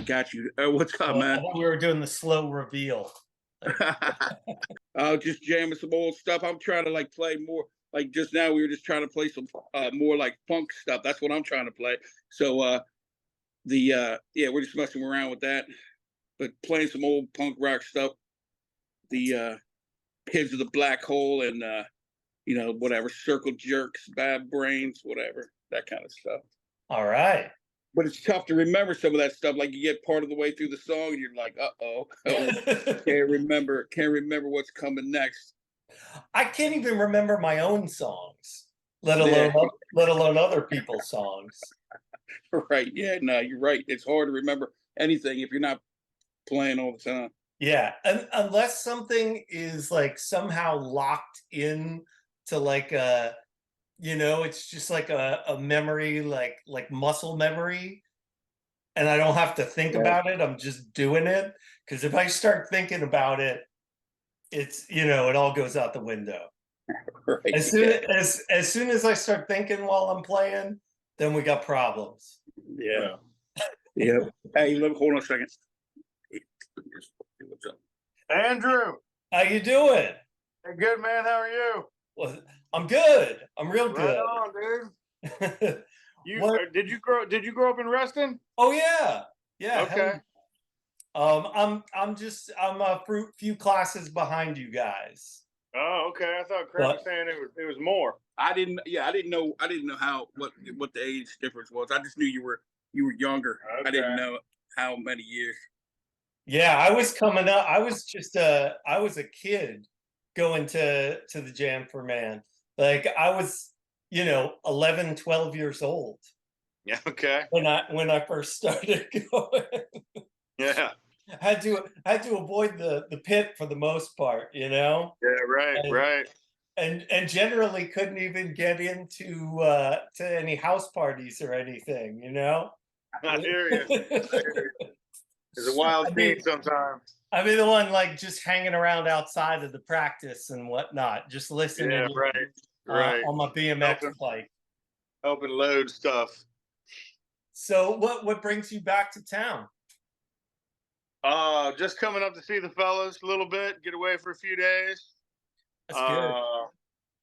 Got you. What's up, man? I thought we were doing the slow reveal. Just jamming some old stuff. I'm trying to like play more. Like just now, we were just trying to play some more like funk stuff. That's what I'm trying to play. So we're just messing around with that, but playing some old punk rock stuff. The Kids of the Black Hole and whatever, Circle Jerks, Bad Brains, whatever, that kind of stuff. All right. But it's tough to remember some of that stuff. Like you get part of the way through the song and you're like, can't remember what's coming next. I can't even remember my own songs, let alone other people's songs. Right. Yeah, no, you're right. It's hard to remember anything if you're not playing all the time. Yeah. And unless something is like somehow locked in to like it's just like a memory, like muscle memory. And I don't have to think about it. I'm just doing it. Because if I start thinking about it, it's, it all goes out the window. Right. As soon as I start thinking while I'm playing, then we got problems. Yeah. Yeah. Hey, hold on a second. What's up? Andrew. How you doing? Hey, good, man. How are you? Well, I'm good. I'm real good. Right on, dude. Did you grow up in Reston? Oh yeah. Yeah. Okay. I'm a few classes behind you guys. Oh, okay. I thought Craig was saying it was more. I didn't know what the age difference was. I just knew you were younger. Okay. I didn't know how many years. Yeah, I was coming up. I was a kid going to the Jam for Man. Like I was, 11, 12 years old. Yeah. Okay. When I first started going. Yeah. Had to avoid the pit for the most part, Yeah. Right. Right. And generally couldn't even get into to any house parties or anything, I hear you. It's a wild scene sometimes. I mean, the one like just hanging around outside of the practice and whatnot, just listening. Yeah, right. On my BMX bike. Helping load stuff. So what brings you back to town? Just coming up to see the fellas a little bit, get away for a few days. That's good.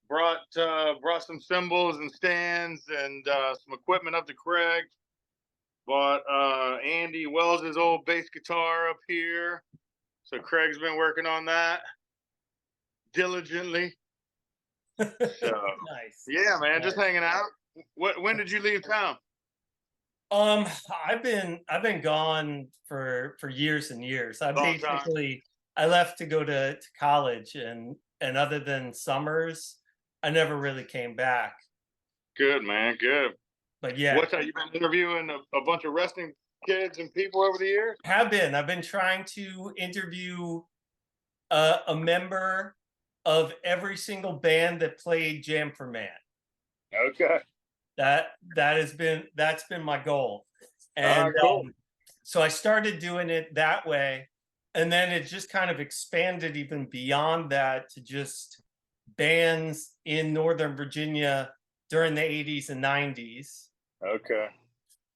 Brought some cymbals and stands and some equipment up to Craig. Bought Andy Wells's old bass guitar up here. So Craig's been working on that diligently. So Nice. Yeah, man, just hanging out. When did you leave town? I've been gone for years and years. I left to go to college and other than summers, I never really came back. Good, man, good. But yeah. What's that? You've been interviewing a bunch of Reston kids and people over the years? I've been trying to interview a member of every single band that played Jam for Man. Okay. That's been my goal. And cool. So I started doing it that way. And then it just kind of expanded even beyond that to just bands in Northern Virginia during the 80s and 90s. Okay.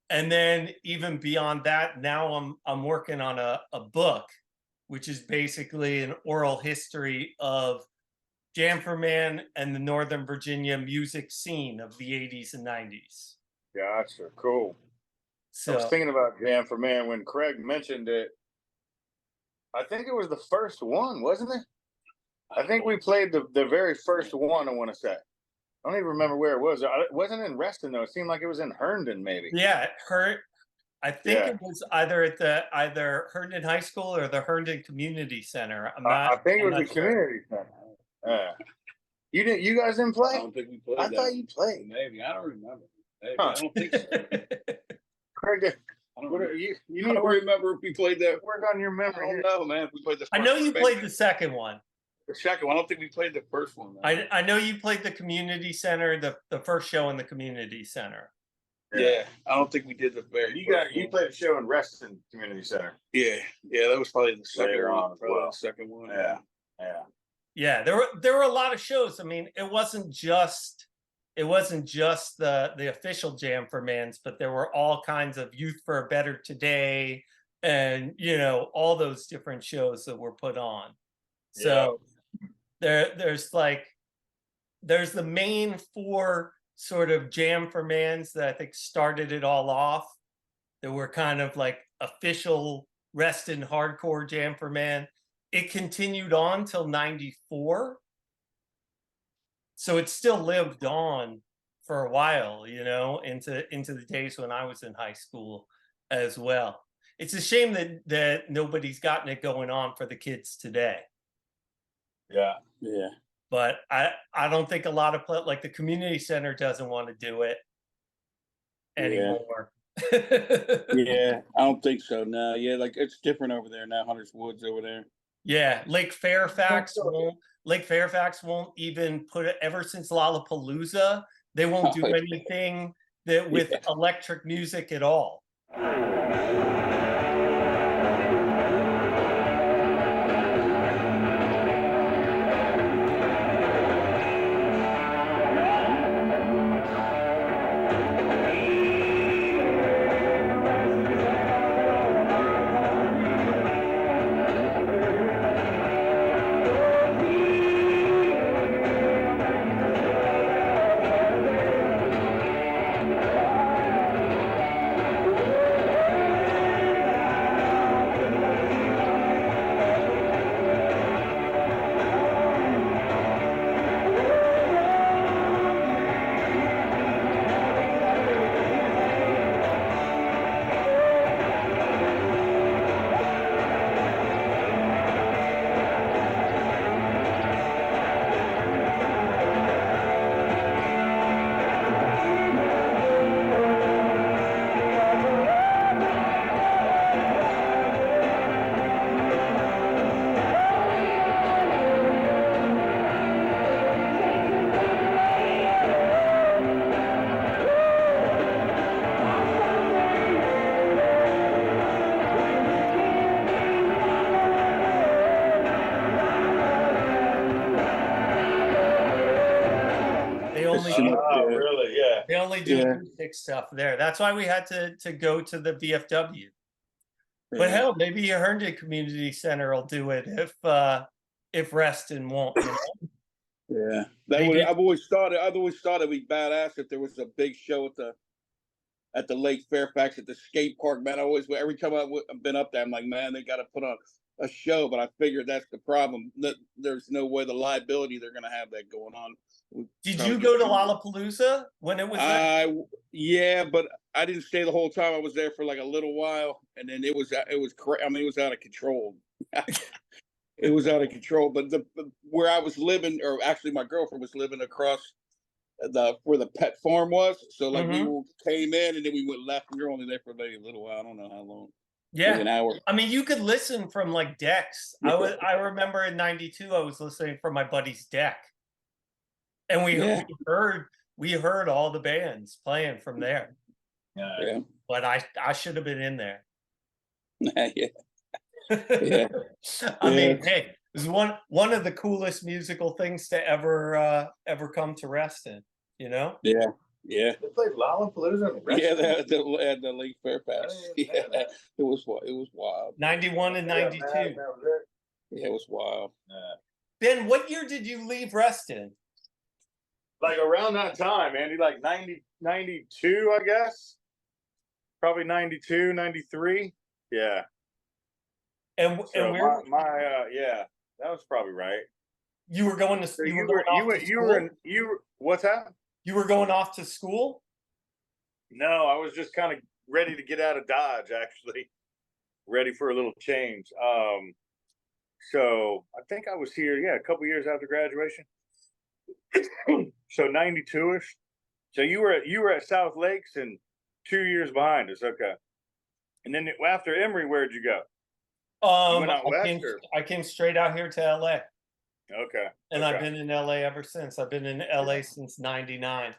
And then even beyond that, now I'm working on a book, which is basically an oral history of Jam for Man and the Northern Virginia music scene of the 80s and 90s. Gotcha. Cool. So I was thinking about Jam for Man when Craig mentioned it. I think it was the first one, wasn't it? I think we played the very first one, I want to say. I don't even remember where it was. It wasn't in Reston, though. It seemed like it was in Herndon, maybe. Yeah, I think it was either at either Herndon High School or the Herndon Community Center. I think it was the community center. Yeah. You guys didn't play? I don't think we played. I thought you played. Maybe. I don't remember. Maybe. Huh. I don't think so. Craig, I don't remember if we played that. Work on your memory. I don't know, man. If we played the first I know you one, played the second one. The second one. I don't think we played the first one. I know you played the community center, the first show in the community center. Yeah, I don't think we did the very. You played a show in Reston Community Center. Yeah, that was probably the second Later one. on as well. The second one. Yeah, there were a lot of shows. I mean, it wasn't just the official Jam for Mans, but there were all kinds of Youth for a Better Today, and all those different shows that were put on. So there's the main four sort of Jam for Mans that I think started it all off. There were kind of like official Reston hardcore Jam for Man. It continued on till 94. So it still lived on for a while, into the days when I was in high school as well. It's a shame that nobody's gotten it going on for the kids today. Yeah. But I don't think a lot of like the community center doesn't want to do it anymore. I don't think so. No, like it's different over there now. Hunters Woods over there. Yeah, Lake Fairfax won't even put it. Ever since Lollapalooza, they won't do anything with electric music at all. They only do acoustic stuff there. That's why we had to go to the VFW. But hell, maybe Herndon Community Center will do it if Reston won't. Yeah, I've always thought it'd be badass if there was a big show at the Lake Fairfax at the skate park. Man, every time I've been up there, I'm like, man, they got to put on a show. But I figured that's the problem. That there's no way the liability they're going to have that going on. Did you go to Lollapalooza when it was there? Yeah, but I didn't stay the whole time. I was there for like a little while, and then it was out of control. It was out of control. But where I was living, or actually my girlfriend was living across where the pet farm was. So like we came in and then we went left, and we were only there for maybe a little while. I don't know how long. Yeah, like an hour. I mean, you could listen from like decks. I remember in '92 I was listening from my buddy's deck. And we heard all the bands playing from there. Yeah. But I should have been in there. Yeah. I mean, hey, it was one of the coolest musical things to ever come to Reston, Yeah. They played Lollapalooza in Reston? Yeah, at the Lake Fairfax. It was wild. 91 and 92. Yeah, it was wild. Ben, what year did you leave Reston? Like around that time, Andy, like 92, I guess. Probably 92, 93. Yeah. And where that was probably right. You were going to so what's that? You were going off to school? No, I was just kind of ready to get out of Dodge, actually. Ready for a little change. So I think I was here, a couple years after graduation. So 92-ish. So you were at South Lakes and 2 years behind us. Okay. And then after Emory, where'd you go? You went out west, I came straight out here to LA. Okay. And I've been in LA ever since. I've been in LA since '99.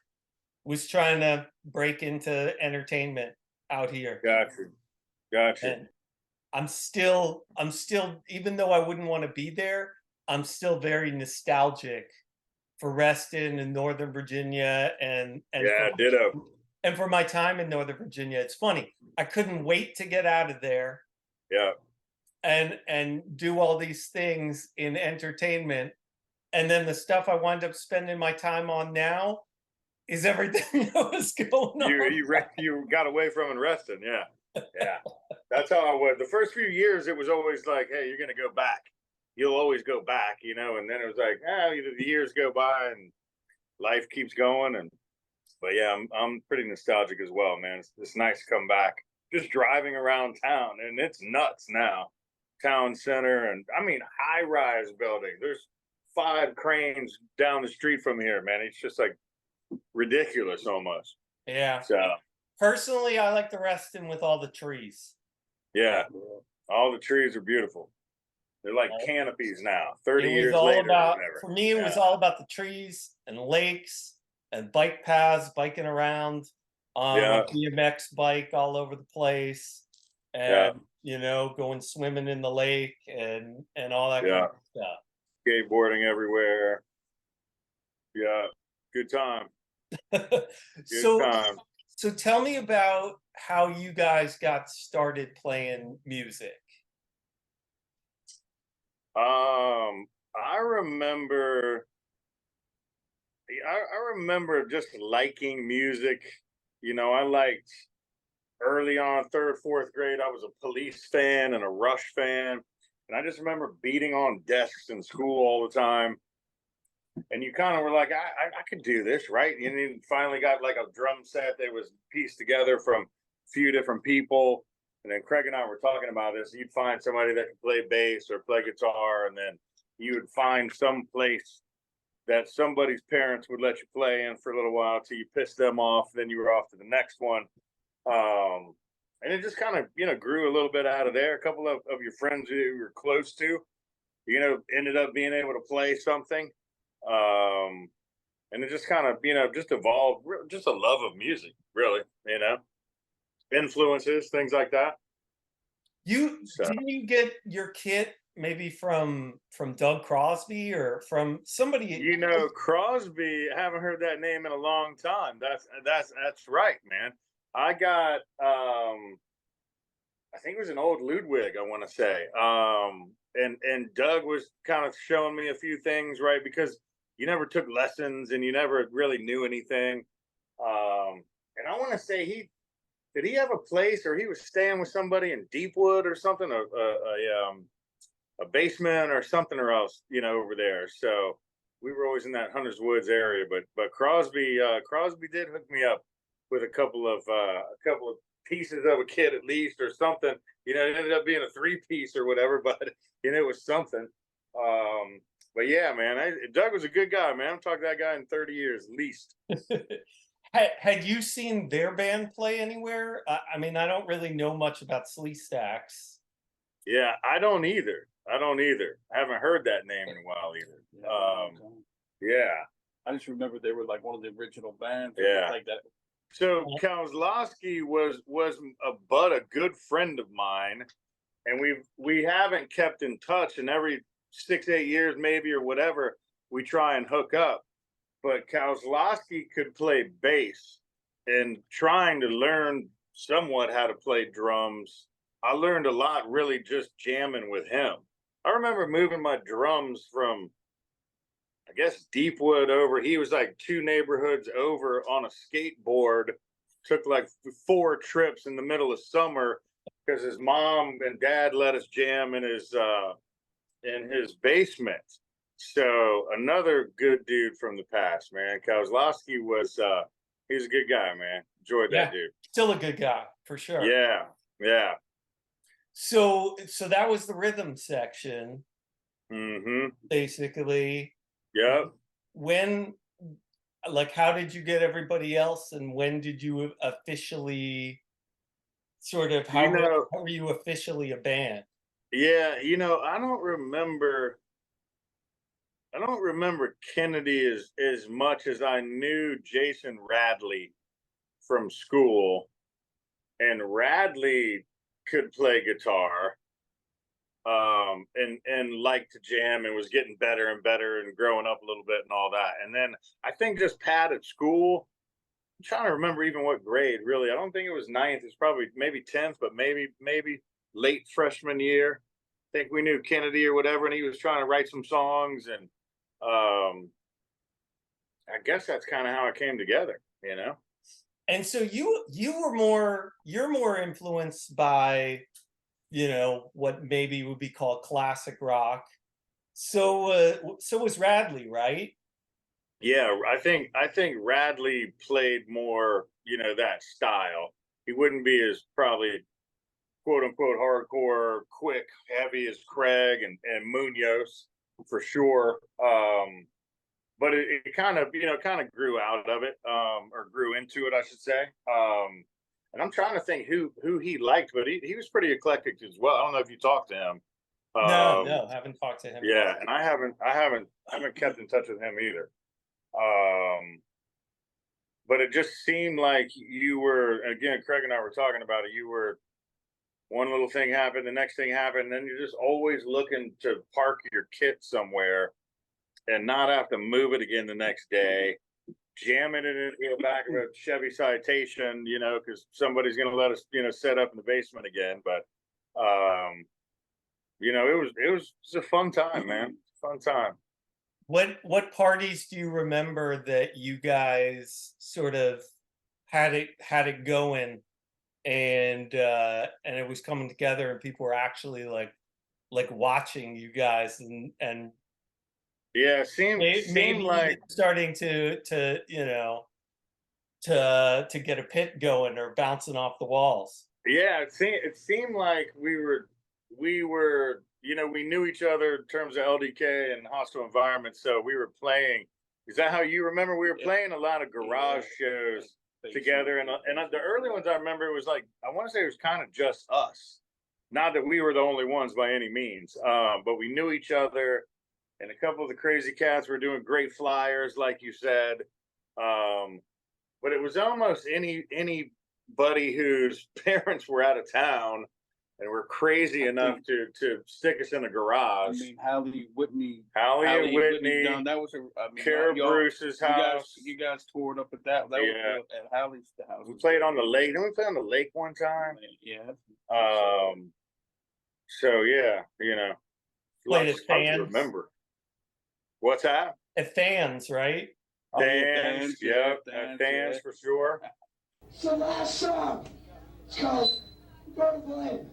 was trying to break into entertainment out here. Gotcha. And I'm still, even though I wouldn't want to be there, I'm still very nostalgic for Reston and Northern Virginia Yeah, ditto. and for my time in Northern Virginia. It's funny. I couldn't wait to get out of there Yeah. and do all these things in entertainment. And then the stuff I wind up spending my time on now is everything that was going on. You got away from in Reston, yeah. Yeah. That's how I was. The first few years it was always like, hey, you're gonna go back. You'll always go back, you know, and then it was like, the years go by and life keeps going. But yeah, I'm pretty nostalgic as well, man. It's nice to come back. Just driving around town, and it's nuts now. Town center, and I mean high-rise building. There's 5 cranes down the street from here, man. It's just like ridiculous almost. Yeah. So Personally, I like the Reston with all the trees. yeah, all the trees are beautiful. They're like canopies now. 30 It was years all later, about, or whatever. for me, it was all about the trees and lakes and bike paths, biking around on a BMX bike all over the place, and going swimming in the lake and all that kind of stuff. Skateboarding everywhere. Yeah, good time. So tell me about how you guys got started playing music. I remember just liking music. You know, I liked early on, 3rd, 4th grade, I was a Police fan and a Rush fan. And I just remember beating on desks in school all the time. And you kind of were like, I could do this, right? And then finally got like a drum set that was pieced together from a few different people. And then Craig and I were talking about this. You'd find somebody that could play bass or play guitar, and then you would find some place that somebody's parents would let you play in for a little while till you pissed them off. Then you were off to the next one. And it just kind of, grew a little bit out of there. A couple of your friends who you were close to, ended up being able to play something. And it just kind of, just evolved, just a love of music, really, influences, things like that. Didn't you get your kit maybe from Doug Crosby or from somebody? Crosby, I haven't heard that name in a long time. That's right, man. I got I think it was an old Ludwig, I want to say. And Doug was kind of showing me a few things, right? Because you never took lessons and you never really knew anything. And I want to say did he have a place, or he was staying with somebody in Deepwood or something, a basement or something or else, over there. So we were always in that Hunters Woods area, but Crosby did hook me up with a couple of pieces of a kit at least, or something. It ended up being a 3-piece or whatever, but it was something. But yeah, man, Doug was a good guy, man. I've talked to that guy in 30 years at least. Had you seen their band play anywhere? I mean, I don't really know much about Slee Stacks. Yeah, I don't either. I haven't heard that name in a while either. Yeah. I just remember they were like one of the original bands. Yeah. Like that. So Kozlowski was a good friend of mine, and we haven't kept in touch, and every 6-8 years maybe or whatever we try and hook up. But Kozlowski could play bass, and trying to learn somewhat how to play drums, I learned a lot really just jamming with him. I remember moving my drums from, I guess, Deepwood over. He was like 2 neighborhoods over on a skateboard. Took like 4 trips in the middle of summer because his mom and dad let us jam in his basement. So another good dude from the past, man. Kozlowski he was a good guy, man. Enjoyed that dude. Still a good guy for sure. Yeah. So that was the rhythm section. Mm-hmm. Basically. Yep. How did you get everybody else, and when did you officially how were you officially a band? Yeah, I don't remember. I don't remember Kennedy as much as I knew Jason Radley from school, and Radley could play guitar, and liked to jam and was getting better and better and growing up a little bit and all that. And then I think just Pat at school. I'm trying to remember even what grade. Really, I don't think it was ninth. It's probably maybe 10th, but maybe late freshman year. I think we knew Kennedy or whatever, and he was trying to write some songs, and I guess that's kind of how it came together, you know. And so you're more influenced by, you know, what maybe would be called classic rock. So was Radley, right? Yeah, I think Radley played more, you know, that style. He wouldn't be as probably quote unquote hardcore, quick, heavy as Craig and Munoz for sure. But it kind of, you know, grew out of it, or grew into it, I should say. And I'm trying to think who he liked, but he was pretty eclectic as well. I don't know if you talked to him. No, haven't talked to him. Yeah, and I haven't kept in touch with him either. But it just seemed like you were, again, Craig and I were talking about it. You were, one little thing happened, the next thing happened, and then you're just always looking to park your kit somewhere and not have to move it again the next day, jamming it into the back of a Chevy Citation, you know, because somebody's going to let us, you know, set up in the basement again. But, you know, it was a fun time, man. Fun time. What parties do you remember that you guys sort of had it going, and it was coming together, and people were actually like watching you guys, and yeah, seemed like starting to you know, to get a pit going or bouncing off the walls. Yeah, it seemed like we were, you know, we knew each other in terms of LDK and hostile environment, so we were playing. Is that how you remember? We were playing a lot of garage shows together, and the early ones I remember, it was like, I want to say it was kind of just us. Not that we were the only ones by any means, but we knew each other, and a couple of the crazy cats were doing great flyers, like you said. But it was almost anybody whose parents were out of town and were crazy enough to stick us in a garage. I mean, Hallie Whitney done, that was Kara Bruce's house. You guys toured up at that. That Yeah. was at Hallie's house. We played on the lake. Didn't we play on the lake one time? Yeah. So yeah, you know, Played lots at of stuff to Fans. Remember. What's that? At Fans, right? Fans, yeah, Fans, Fans yeah. for sure. So last song, it's called Vertical In.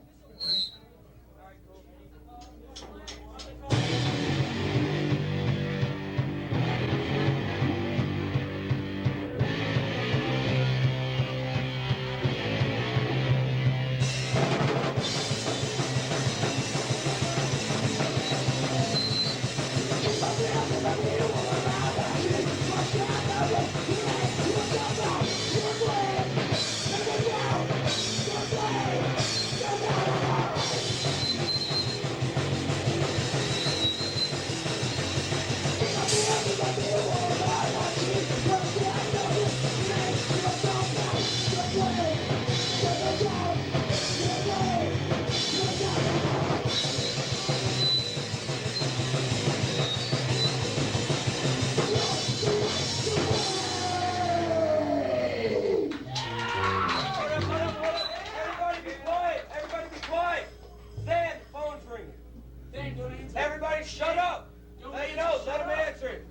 Everybody shut up! Let him answer it.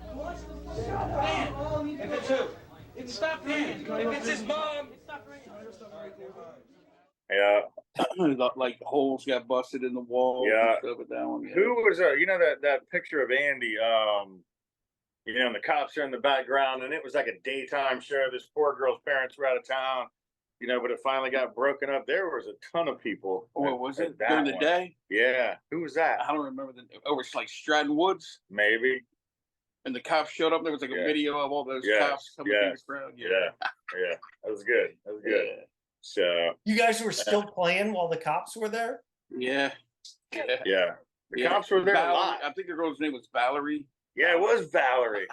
If it's who? Stop ringing. If it's his mom. Yeah. Like holes got busted in the wall. Yeah. And stuff with that one. Yeah. Who was you know, that picture of Andy, you know, and the cops are in the background, and it was like a daytime show. This poor girl's parents were out of town, you know, but it finally got broken up. There was a ton of people. What was it? that During the one. day? Yeah. Who was that? I don't remember it's like Stratton Woods. Maybe. And the cops showed up. There was like a video of all those cops coming through the crowd. Yeah. That was good. Yeah. So You guys were still playing while the cops were there? Yeah. yeah. The cops were there a lot. I think the girl's name was Valerie. Yeah, it was Valerie.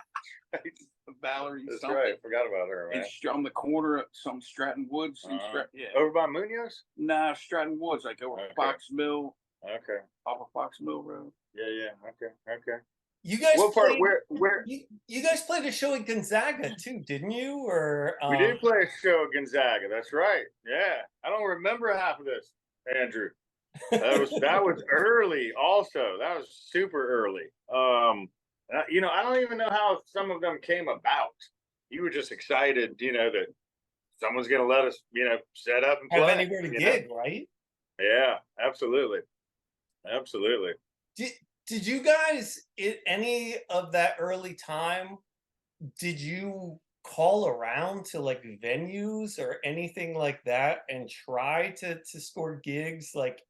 Valerie That's something. right. Forgot about her, man. It's on the corner of some Stratton Woods. Yeah. Over by Munoz? Nah, Stratton Woods, like over Fox Mill. Okay. Off of Fox Mill Road. Yeah. Okay. You guys What part? played, Where? you guys played a show at Gonzaga too, didn't you? Or We did play a show at Gonzaga. That's right. Yeah. I don't remember half of this, Andrew. That was early. Also, that was super early. I don't even know how some of them came about. You were just excited, that someone's gonna let us, set up and play. have anywhere to gig, right? Yeah, absolutely. Did you guys at any of that early time? Did you call around to like venues or anything like that and try to score gigs like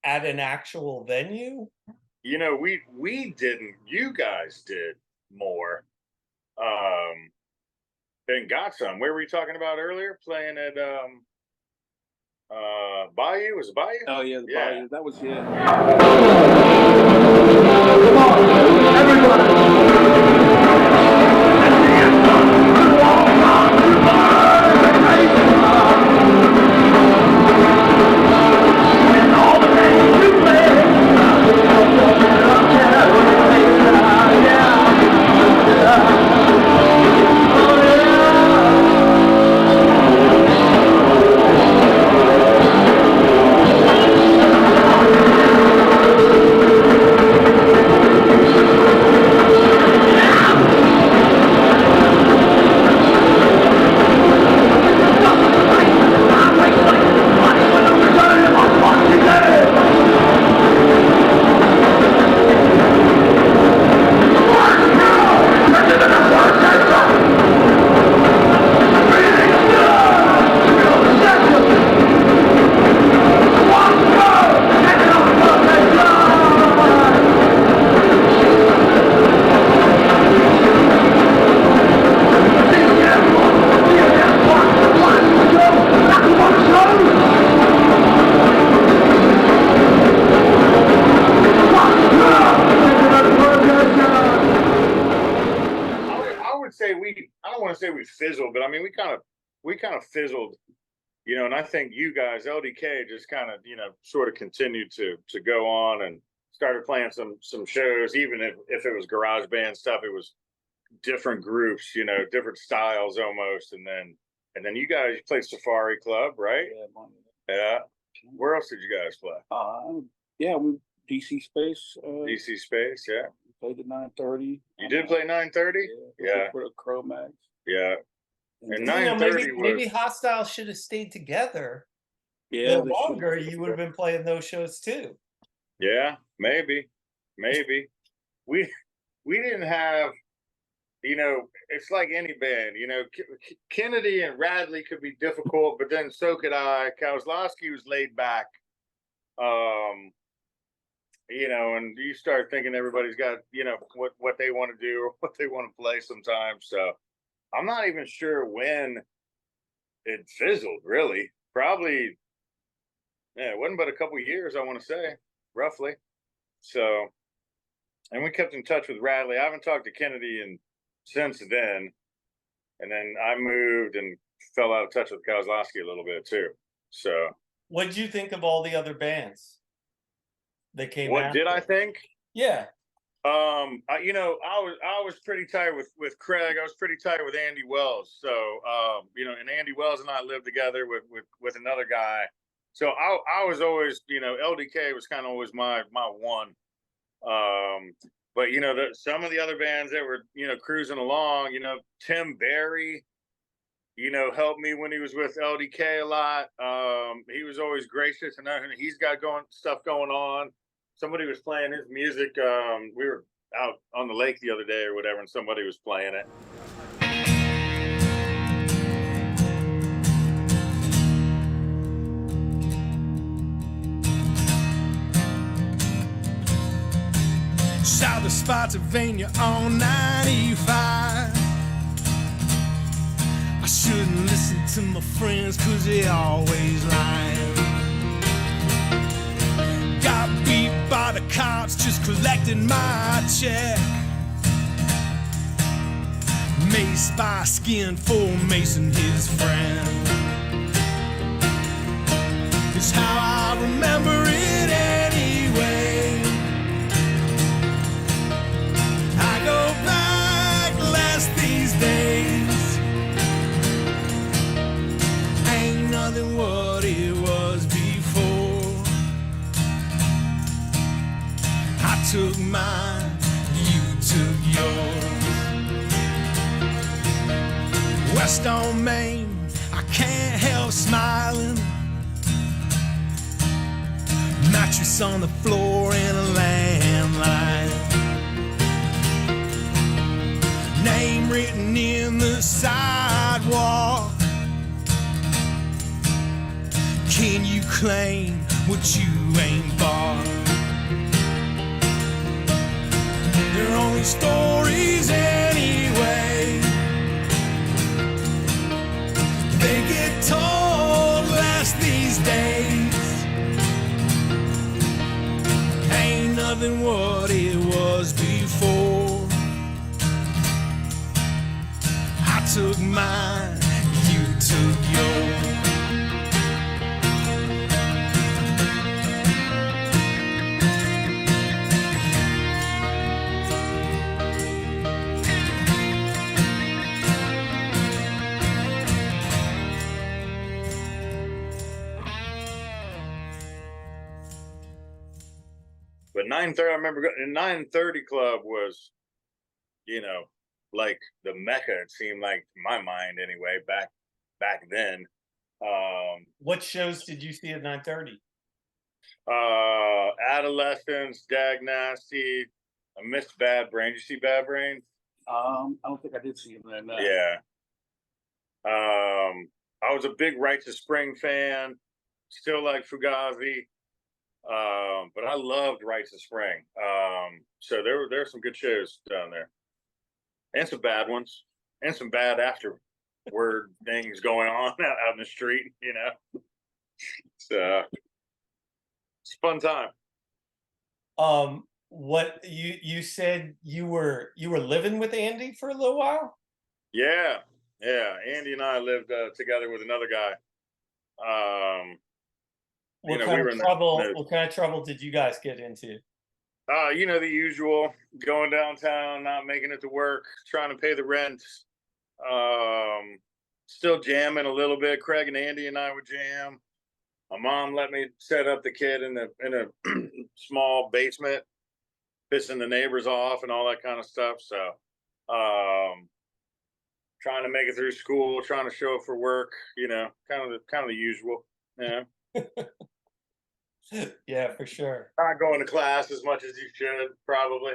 at an actual venue? We didn't. You guys did more. Then got some. Where were you talking about earlier? Playing at Bayou? Was it Bayou? Oh yeah, the Bayou. That was it. I don't want to say we fizzled, but I mean we kind of fizzled, and I think you guys, LDK, just kind of, sort of continued to go on and started playing some shows, even if it was garage band stuff, it was different groups, different styles almost, and then you guys played Safari Club, right? Yeah. Where else did you guys play? We DC Space. DC Space, yeah. Played at 9:30. You did play 9:30? Yeah. For the Cro-Mags. Yeah. And 9:30 maybe Hostile should have stayed together. Yeah. The longer you would have been playing those shows too. Yeah, maybe. We didn't have, it's like any band, Kennedy and Radley could be difficult, but then so could I. Kozlowski was laid back. And you start thinking everybody's got, what they want to do or what they want to play sometimes. So I'm not even sure when it fizzled, really. Probably, it wasn't but a couple of years, I want to say, roughly. So, and we kept in touch with Radley. I haven't talked to Kennedy since then. And then I moved and fell out of touch with Kozlowski a little bit too. So, what did you think of all the other bands that came what after? did I think? Yeah. I was pretty tight with Craig. I was pretty tight with Andy Wells. So, and Andy Wells and I lived together with another guy. So I was always, LDK was kind of always my one. But some of the other bands that were, cruising along, Tim Berry, helped me when he was with LDK a lot. He was always gracious, and he's got stuff going on. Somebody was playing his music. We were out on the lake the other day or whatever, and somebody was playing it. South of Spotsylvania on 95. I shouldn't listen to my friends, cause they always lying. Got beat by the cops just collecting my check. maced by skin for Mason, his friend. It's how I remember it anyway. I go back less these days. Ain't nothing what it was before. I took mine, you took yours. West on Main, I can't help smiling. Mattress on the floor and a landline. Name written in the sidewalk. Can you claim what you ain't bought? They're only stories anyway. They get told less these days. Ain't nothing what it was before. I took mine, you took yours. But 9:30, I remember the 9:30 Club was, you know, like the mecca. It seemed like, to my mind anyway, back then. What shows did you see at 9:30? Adolescents, Dag Nasty. I missed Bad Brain. Did you see Bad Brain? I don't think I did see him then. Yeah. I was a big Rites of Spring fan. Still like Fugazi. But I loved Rites of Spring. So there were some good shows down there, and some bad ones, and some bad afterward things going on out in the street. You know, it's a fun time. What you said you were living with Andy for a little while? Yeah. Andy and I lived together with another guy. What we kind were of in trouble? the- What kind of trouble did you guys get into? You know, the usual, going downtown, not making it to work, trying to pay the rent. Still jamming a little bit. Craig and Andy and I would jam. My mom let me set up the kid in a small basement, pissing the neighbors off and all that kind of stuff. So, trying to make it through school, trying to show up for work, you know, kind of the usual. Yeah. Yeah, for sure. Not going to class as much as you should, probably.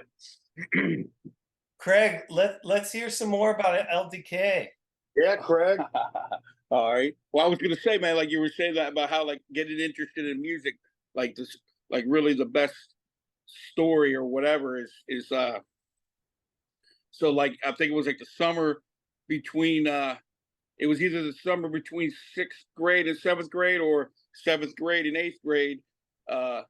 Craig, let's hear some more about LDK. Yeah, Craig. All right. Well, I was gonna say, man, like you were saying that about how like getting interested in music, like this, like really the best story or whatever is so like I think it was like the summer between it was either the summer between 6th grade and 7th grade or 7th grade and 8th grade. I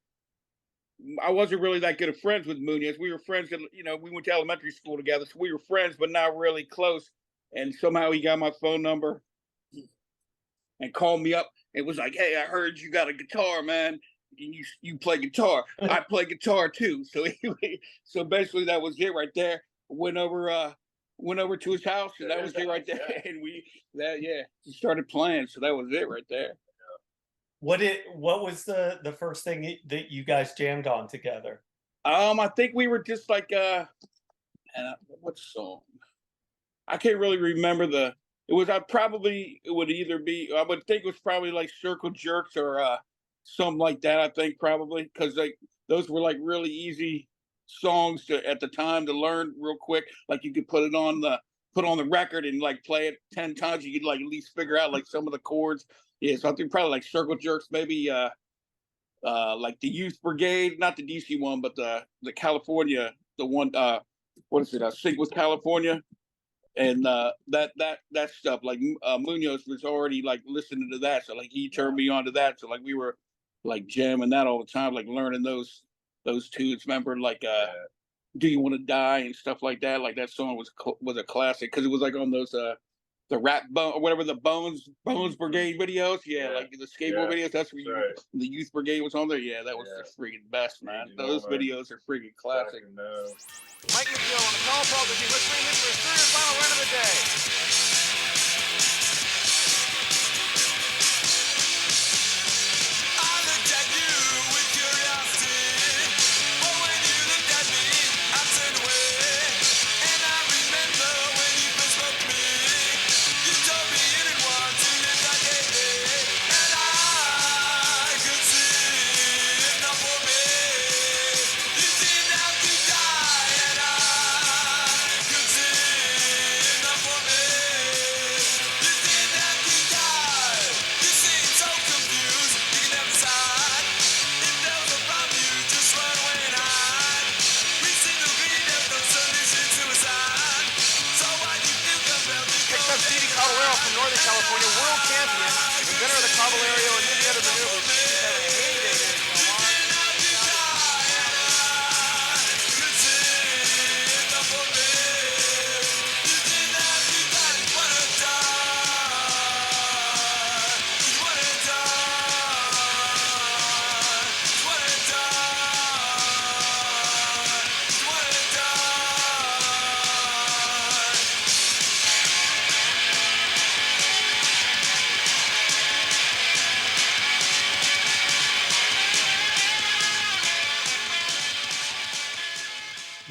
wasn't really that good of friends with Munoz. We were friends, and you know, we went to elementary school together, so we were friends, but not really close. And somehow he got my phone number and called me up and was like, "Hey, I heard you got a guitar, man. You play guitar. I play guitar too." So anyway, so basically that was it right there. Went over to his house, and that was it right there. And we started playing. So that was it right there. What was the first thing that you guys jammed on together? I think we were just like what song? I can't really remember it would either be, I would think it was probably like Circle Jerks or something like that, I think probably, because like those were like really easy songs at the time to learn real quick. Like you could put on the record and like play it 10 times. You could like at least figure out like some of the chords. Yeah, so I think probably like Circle Jerks, maybe like the Youth Brigade, not the DC one, but the California, the one what is it? Sync with California. And that stuff, like Munoz was already like listening to that, so like he turned me on to that. So like we were like jamming that all the time, like learning those tunes. Remember, like Do You Want to Die and stuff like that. Like that song was a classic because it was like on those the rap bone or whatever, the Bones Brigade videos. Yeah, like the skateboard videos. That's where the Youth Brigade was on there. Yeah, that was the freaking best, man. Those videos are freaking classic. Mike McGill on the call property. Let's bring him for his third and final run of the day. I looked at you with curiosity, but when you looked at me, I turned away. And I remember when you first spoke to me, you told me you didn't want to live like a day. And I could see enough for me. You didn't have to die, and I could see enough for me. You didn't have to die. You seem so confused, you can never decide. If there was a problem, you just run away and hide. We seem to agree there's no solution to suicide. So why do you feel compelled to go? Next up, Stevie Caballero from Northern California, world champion, inventor of the Caballero and many other maneuvers. He's having a heyday there.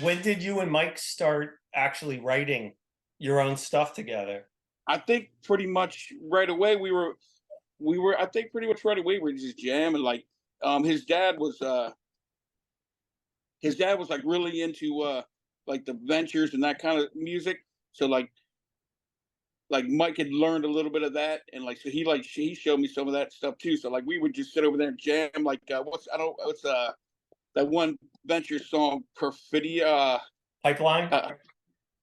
When did you and Mike start actually writing your own stuff together? I think pretty much right away we were I think pretty much right away we were just jamming. Like his dad was like really into like the Ventures and that kind of music. So like Mike had learned a little bit of that, and like so he showed me some of that stuff too. So like we would just sit over there and jam. Like what's that one Venture song, Perfidia? Pipeline?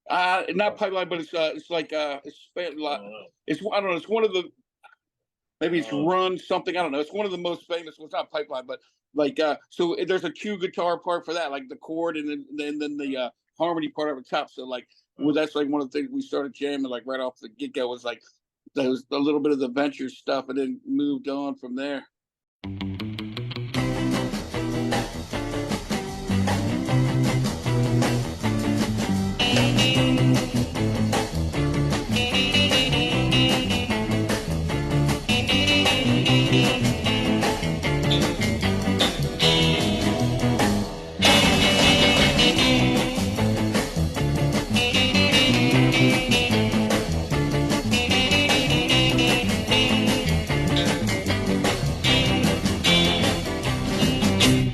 Not Pipeline, but it's like it's I don't know. It's one of the, maybe it's Run something. I don't know. It's one of the most famous. Well, it's not Pipeline, but like so there's a cue guitar part for that, like the chord, and then the harmony part over top. So like that's like one of the things we started jamming like right off the get go was like those a little bit of the Venture stuff, and then moved on from there.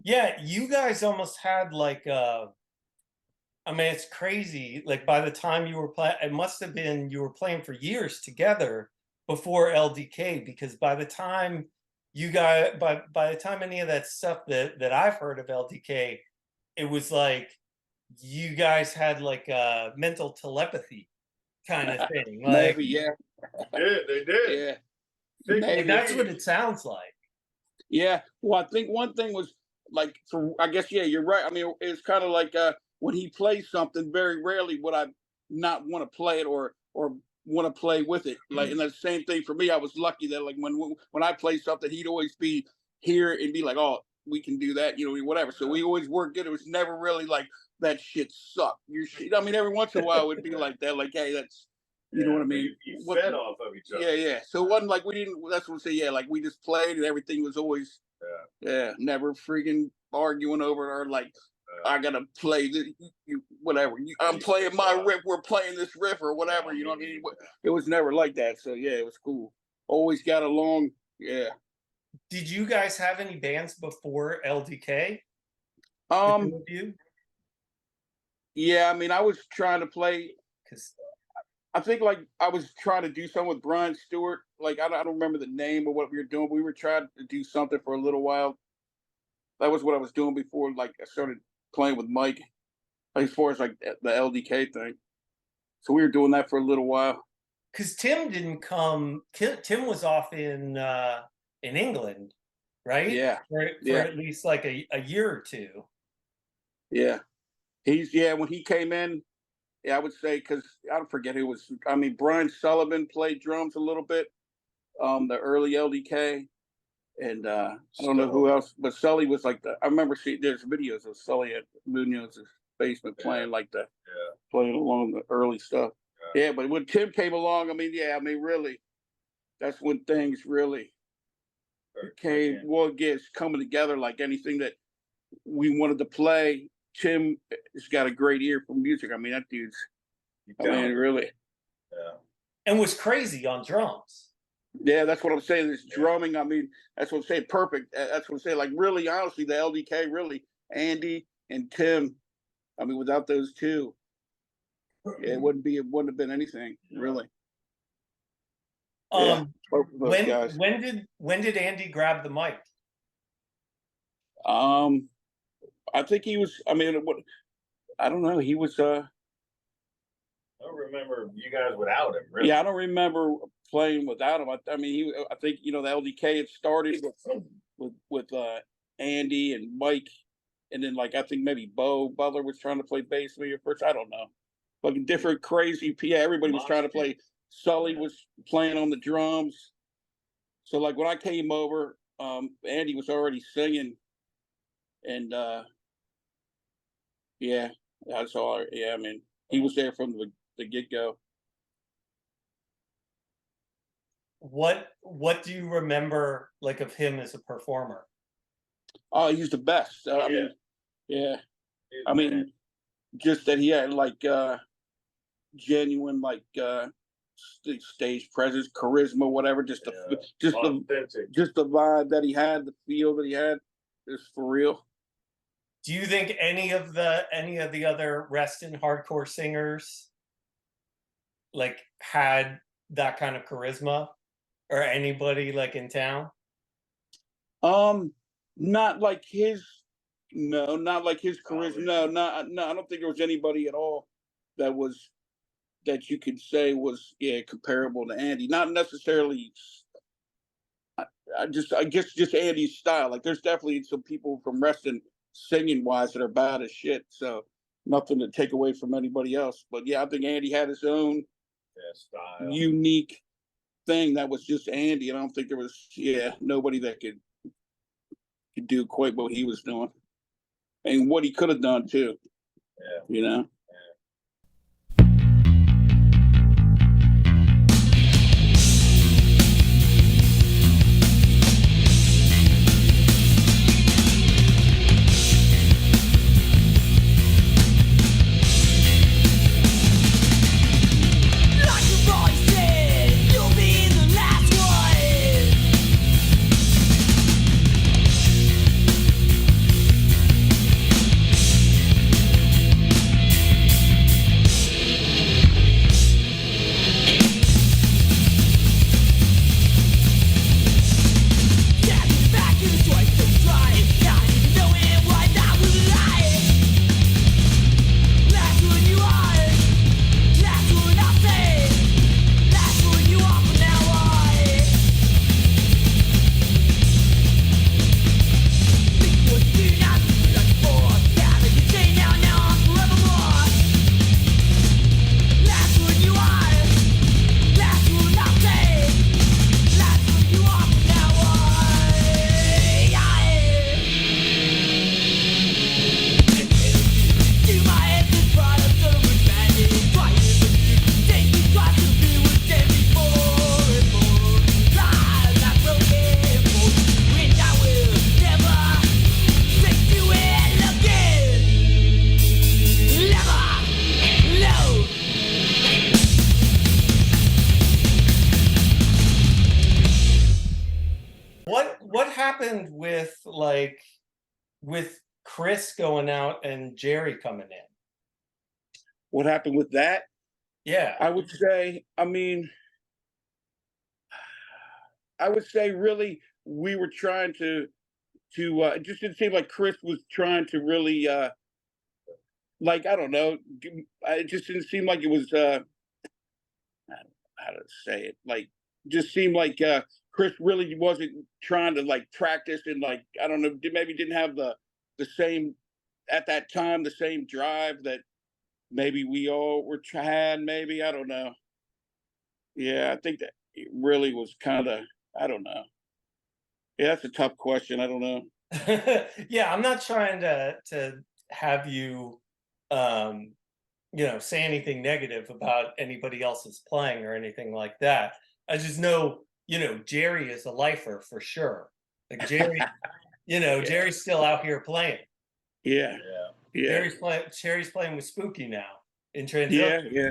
Yeah, you guys almost had like I mean, it's crazy. Like by the time you were playing, it must have been you were playing for years together before LDK, because by the time you guys, by the time any of that stuff that I've heard of LDK, it was like you guys had like a mental telepathy kind of thing. Like, Maybe, yeah. They did. Yeah. like, Maybe. that's what it sounds like. Yeah. Well, I think one thing was like, I guess, yeah, you're right. I mean, it's kind of like when he plays something, very rarely would I not want to play it or want to play with it. Like, and that's the same thing for me. I was lucky that like when I play something, he'd always be here and be like, oh, we can do that, you know, whatever. So we always worked good. It was never really like that shit sucked. I mean, every once in a while it would be like that, like, hey, that's, you know what I mean? You fed off of each other. Yeah, yeah. So it wasn't like we didn't, that's what I say, yeah, like we just played and everything was always, yeah, never freaking arguing over it or like, I gotta play this, whatever. I'm playing my riff, we're playing this riff or whatever, you know what I mean? It was never like that. So yeah, it was cool. Always got along, yeah. Did you guys have any bands before LDK? You? Yeah, I mean, I was trying to play, Because I think like I was trying to do something with Brian Stewart. Like I don't remember the name of what we were doing. We were trying to do something for a little while. That was what I was doing before like I started playing with Mike, as far as like the LDK thing. So we were doing that for a little while. because Tim didn't come. Tim was off in England, right? Yeah, For yeah. at least like a year or two. Yeah. when he came in, yeah, I would say, because I don't forget who was. I mean, Brian Sullivan played drums a little bit, the early LDK, and I don't know who else, but Sully was like I remember seeing there's videos of Sully at Munoz's basement playing playing along the early stuff. Yeah, but when Tim came along, I mean, really, that's when things really came. Well, it's coming together like anything that we wanted to play. Tim has got a great ear for music. I mean, that dude's, really. Yeah. And was crazy on drums. Yeah, that's what I'm saying. This drumming, I mean, that's what I'm saying. Perfect. That's what I'm saying. Like, really, honestly, the LDK, really, Andy and Tim. I mean, without those two, it wouldn't have been anything, really. Both of those guys. When did Andy grab the mic? I think he was. I mean, I don't know. He was. I don't remember you guys without him. Really. Yeah, I don't remember playing without him. I mean, I think the LDK had started with Andy and Mike, and then I think maybe Bo Butler was trying to play bass maybe at first. I don't know. Like different crazy. Yeah, everybody was trying to play. Sully was playing on the drums. So when I came over, Andy was already singing, and that's all. I mean, he was there from the get go. What do you remember of him as a performer? Oh, he's the best. I mean, yeah. I mean, just that he had genuine stage presence, charisma, whatever. Just the vibe that he had, the feel that he had, is for real. Do you think any of the other Reston hardcore singers had that kind of charisma, or anybody in town? Not like his. No, not like his charisma. No, I don't think there was anybody at all that you could say was comparable to Andy. Not necessarily. I guess just Andy's style. There's definitely some people from Reston singing wise that are bad as shit. So nothing to take away from anybody else. But yeah, I think Andy had his own style, unique thing that was just Andy. And I don't think there was nobody that could do quite what he was doing and what he could have done too. Yeah. What happened with Chris going out and Jerry coming in? What happened with that? Yeah, I would say, really, we were trying to it just didn't seem like Chris was trying to really, I don't know, it just didn't seem like it was, I don't know how to say it, just seemed like Chris really wasn't trying to practice and I don't know, maybe didn't have the same at that time the same drive that maybe we all were had. Maybe I don't know. Yeah, I think that it really was kind of. I don't know. Yeah, that's a tough question. I don't know. Yeah, I'm not trying to have you say anything negative about anybody else's playing or anything like that. I just know, Jerry is a lifer for sure. Like Jerry, Jerry's still out here playing. Yeah, yeah, Jerry's playing with Spooky now in transit. yeah, yeah.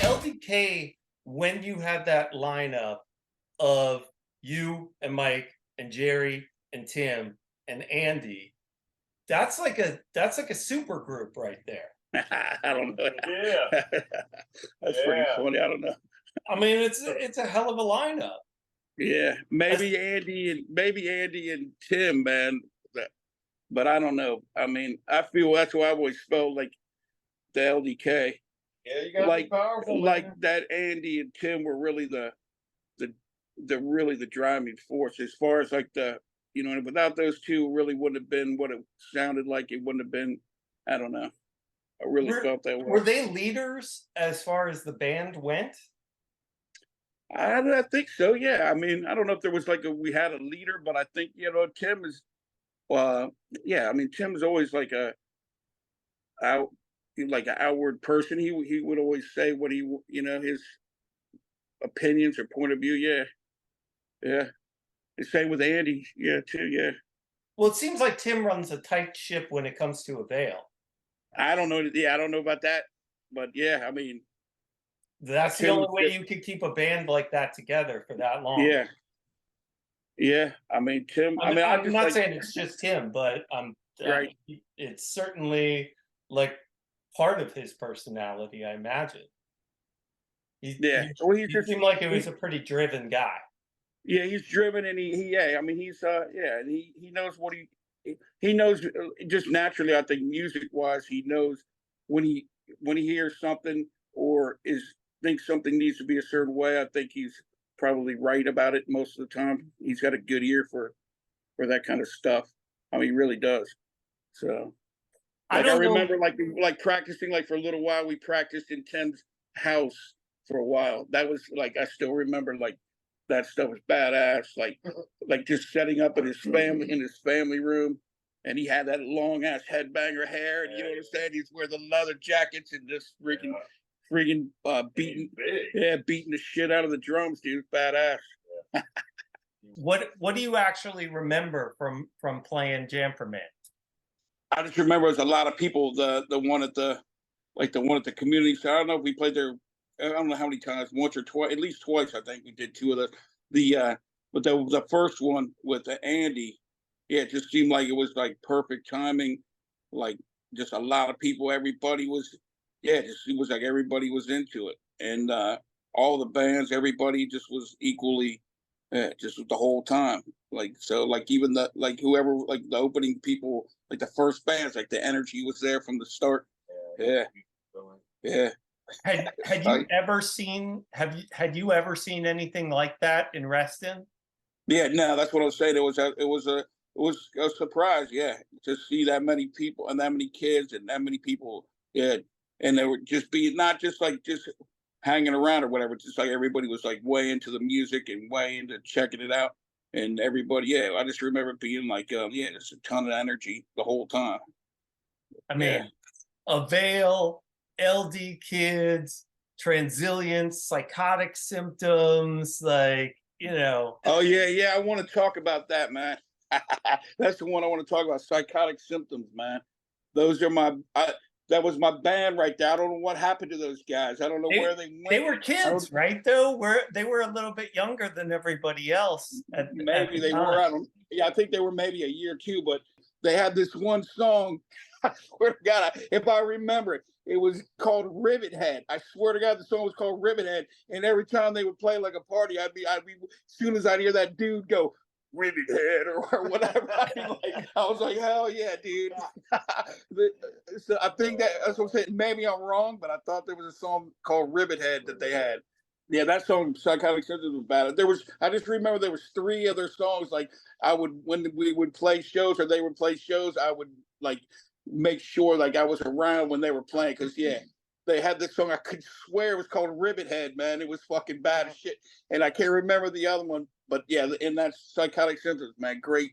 LDK, when you had that lineup of you and Mike and Jerry and Tim and Andy, that's like a super group right there. I don't know. Yeah. That's pretty funny. I don't know. I mean, it's a hell of a lineup. Yeah, maybe Andy and Tim, man. But I don't know. I mean, I feel that's why I always felt like the LDK, Yeah, you got like powerful. like man. that. Andy and Tim were really the really the driving force as far as like and without those two, it really wouldn't have been what it sounded like. It wouldn't have been. I don't know. I really felt that way. Were they leaders as far as the band went? I think so. Yeah. I mean, I don't know if there was we had a leader, but I think Tim is. Yeah. I mean, Tim's always like an outward person. He would always say what his opinions or point of view. Yeah. Yeah. The same with Andy. Yeah, too. Yeah. Well, it seems like Tim runs a tight ship when it comes to Avail. I don't know. Yeah, I don't know about that, but yeah, I mean, That's the Tim only way fit- you could keep a band like that together for that long. yeah, yeah. I mean, Tim. I mean, I'm not saying it's just him, but Right. it's certainly like part of his personality, I imagine. Yeah. Well, he's He just seemed like he was a pretty driven guy. yeah. He's driven, and yeah. I mean, he's yeah, and he knows what he knows just naturally. I think music wise, he knows when he hears something or thinks something needs to be a certain way. I think he's probably right about it most of the time. He's got a good ear for that kind of stuff. I mean, he really does. So, I I don't know. remember like practicing for a little while. We practiced in Tim's house for a while. That was I still remember that stuff was badass. Like just setting up in his family room, and he had that long ass headbanger hair, and you know what I'm saying. He's wearing the leather jackets and just freaking beating the shit out of the drums, dude. Badass. What do you actually remember from playing Jam for Man? I just remember there's a lot of people. The one at the one at the community. So I don't know if we played there. I don't know how many times, once or twice, at least twice. I think we did two of those. But the first one with Andy, yeah, it just seemed like it was perfect timing. Like just a lot of people. Everybody was, yeah, it just seems like everybody was into it, and all the bands, everybody just was equally, just the whole time. Even whoever the opening people, the first bands, the energy was there from the start. Yeah, yeah. Had you ever seen anything like that in Reston? Yeah, no, that's what I was saying. It was a surprise, yeah, to see that many people and that many kids and that many people, yeah, and they were just being not just just hanging around or whatever. Just everybody was way into the music and way into checking it out, and everybody, yeah, I just remember being yeah, just a ton of energy the whole time. I mean, Avail, LD Kids, Transilience, Psychotic Symptoms, Oh yeah, I want to talk about that, man. That's the one I want to talk about. Psychotic Symptoms, man. Those are that was my band right there. I don't know what happened to those guys. I don't know where they went. They were kids, right? Though they were a little bit younger than everybody else. Maybe they were. I think they were maybe a year or two, but they had this one song. I swear to God, if I remember it, it was called Rivet Head. I swear to God, the song was called Rivet Head. And every time they would play like a party, I'd be as soon as I'd hear that dude go Rivet Head or whatever, I was like, hell yeah, dude. So I think that's what I'm saying. Maybe I'm wrong, but I thought there was a song called Rivet Head that they had. Yeah, that song Psychotic Symptoms was bad. I just remember there was 3 other songs. Like when we would play shows or they would play shows, I would like make sure like I was around when they were playing, because they had this song. I could swear it was called Rivet Head, man. It was fucking bad as shit, and I can't remember the other one. But yeah, in that Psychotic Symptoms, man, great.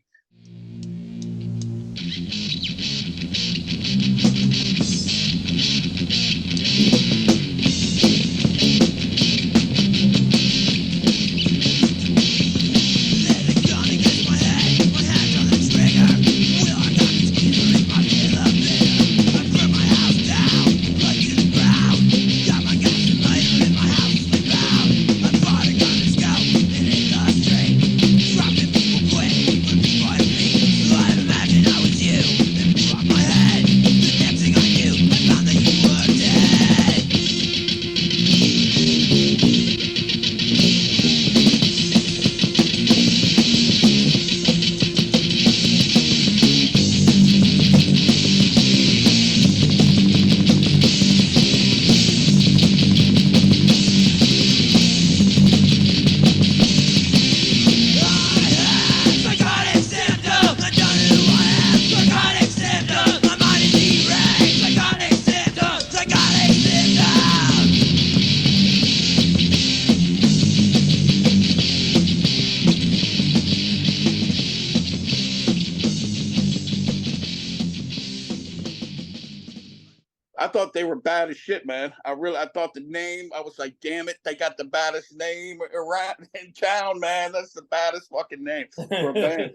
I thought they were bad as shit, man. I thought the name, I was like, damn it, they got the baddest name around in town, man. That's the baddest fucking name for a band.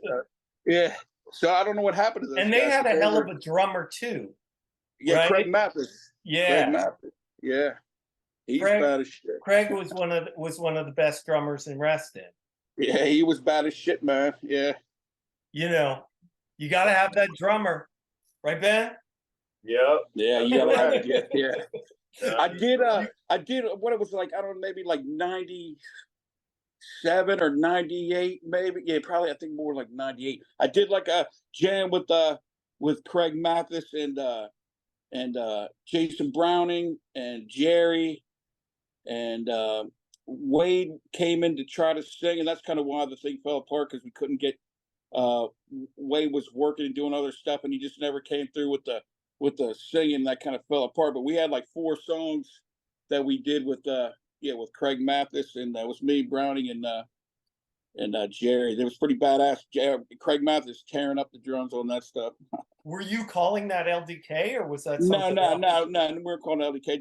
Yeah. So I don't know what happened to those and guys. they had a hell of a drummer too. Yeah, right? Craig Mathis. Yeah. Craig Mathis. Yeah. He's Craig- bad as shit. Craig was one of the best drummers in Reston. Yeah, he was bad as shit, man. Yeah. You know, you got to have that drummer, right, Ben? Yep. Yeah, you gotta have it. Yeah. I did what it was like, I don't know, maybe like 97 or 98, maybe. Yeah, probably I think more like 98. I did like a jam with Craig Mathis and Jason Browning and Jerry and Wade came in to try to sing, and that's kind of why the thing fell apart, because we couldn't get Wade was working and doing other stuff, and he just never came through with the singing. That kind of fell apart. But we had like 4 songs that we did with Craig Mathis, and that was me, Browning, and Jerry. It was pretty badass. Craig Mathis tearing up the drums on that stuff. Were you calling that LDK, or was that No. something else? We weren't calling LDK.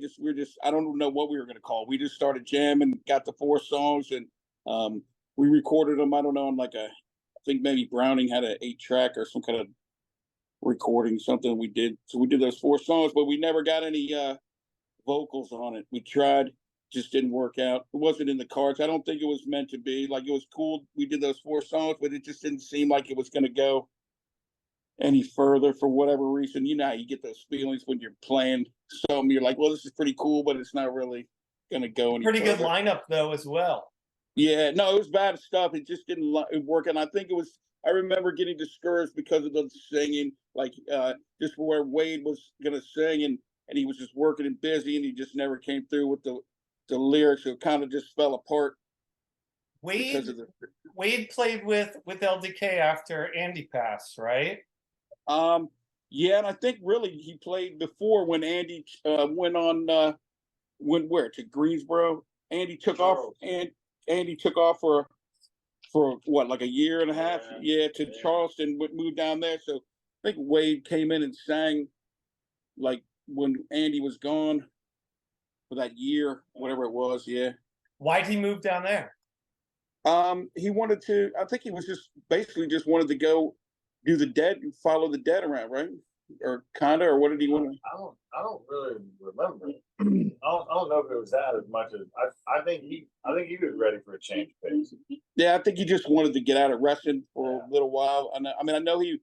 I don't know what we were going to call. We just started jamming, got the 4 songs, and we recorded them. I don't know. I think maybe Browning had an 8-track or some kind of recording, something we did. So we did those 4 songs, but we never got any vocals on it. We tried, just didn't work out. It wasn't in the cards. I don't think it was meant to be. Like, it was cool. We did those 4 songs, but it just didn't seem like it was going to go any further for whatever reason. You know how you get those feelings when you're playing something. You're like, well, this is pretty cool, but it's not really going to go any Pretty further. good lineup though, as well. Yeah, no, it was bad stuff. It just didn't work. And I think I remember getting discouraged because of the singing, like just where Wade was going to sing, and he was just working and busy, and he just never came through with the lyrics. It kind of just fell apart. Wade played with LDK after Andy passed, right? Yeah, and I think really he played before when Andy went to Greensboro. Andy took off, and Andy took off for what, like a year and a half? Yeah, to Charleston, moved down there. So I think Wade came in and sang like when Andy was gone for that year, whatever it was. Yeah. Why'd he move down there? He wanted to. I think he was just basically just wanted to go do the dead, follow the dead around, right? Or kinda, or what did he want to? I don't really remember. I don't know if it was that as much as I think he was ready for a change of pace. Yeah, I think he just wanted to get out of Reston for a little while. I mean, I know he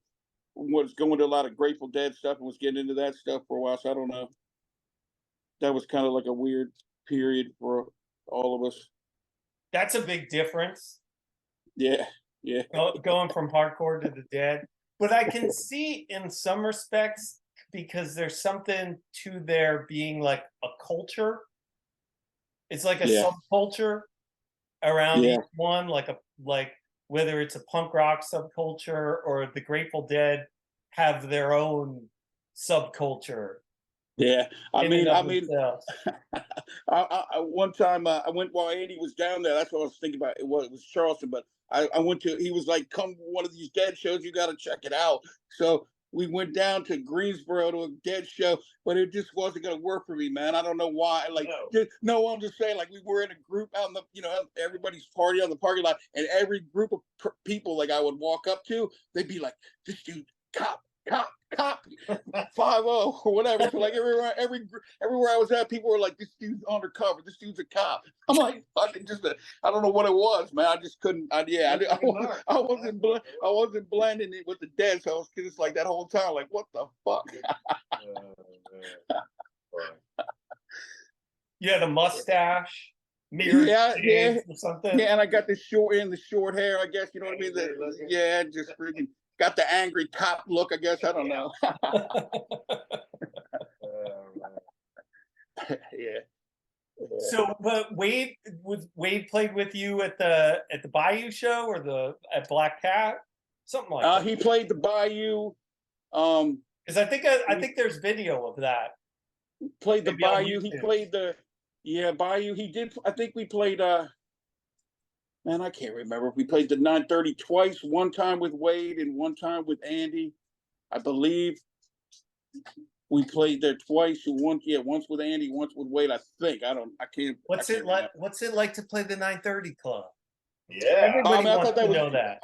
was going to a lot of Grateful Dead stuff and was getting into that stuff for a while. So I don't know. That was kind of like a weird period for all of us. That's a big difference. Yeah, yeah, Going from hardcore to the Dead. But I can see in some respects, because there's something to there being like a culture. It's like a subculture around each one, like whether it's a punk rock subculture or the Grateful Dead have their own subculture. yeah. I mean, themselves. one time I went while Andy was down there. That's what I was thinking about. It was Charleston, but I went to. He was like, "Come to one of these Dead shows. You got to check it out." So we went down to Greensboro to a Dead show, but it just wasn't going to work for me, man. I don't know why. Like, no, I'm just saying, like, we were in a group out in the, everybody's party on the parking lot, and every group of people, like, I would walk up to, they'd be like, "This dude, cop, 5-0 or whatever." So like everywhere I was at, people were like, "This dude's undercover. This dude's a cop." I'm like, fucking I don't know what it was, man. I just couldn't. I wasn't blending it with the Dead, so I was just like that whole time, like, what the fuck? You had a mustache, mirror, or something. Yeah, and I got the short hair. I guess you know what I mean. Just freaking. Got the angry cop look, I guess. I don't know. Yeah. So, but Wade played with you at the Bayou show or at Black Cat, something like that. He played the Bayou. Because I think there's video of that. Played the Bayou. He played the Bayou. He did. I think we played. Man, I can't remember if we played the 930 twice. One time with Wade and one time with Andy. I believe we played there twice. Once with Andy, once with Wade. I think. I can't. What's it like? What's it like to play the 930 Club? Yeah, everybody wants to know that.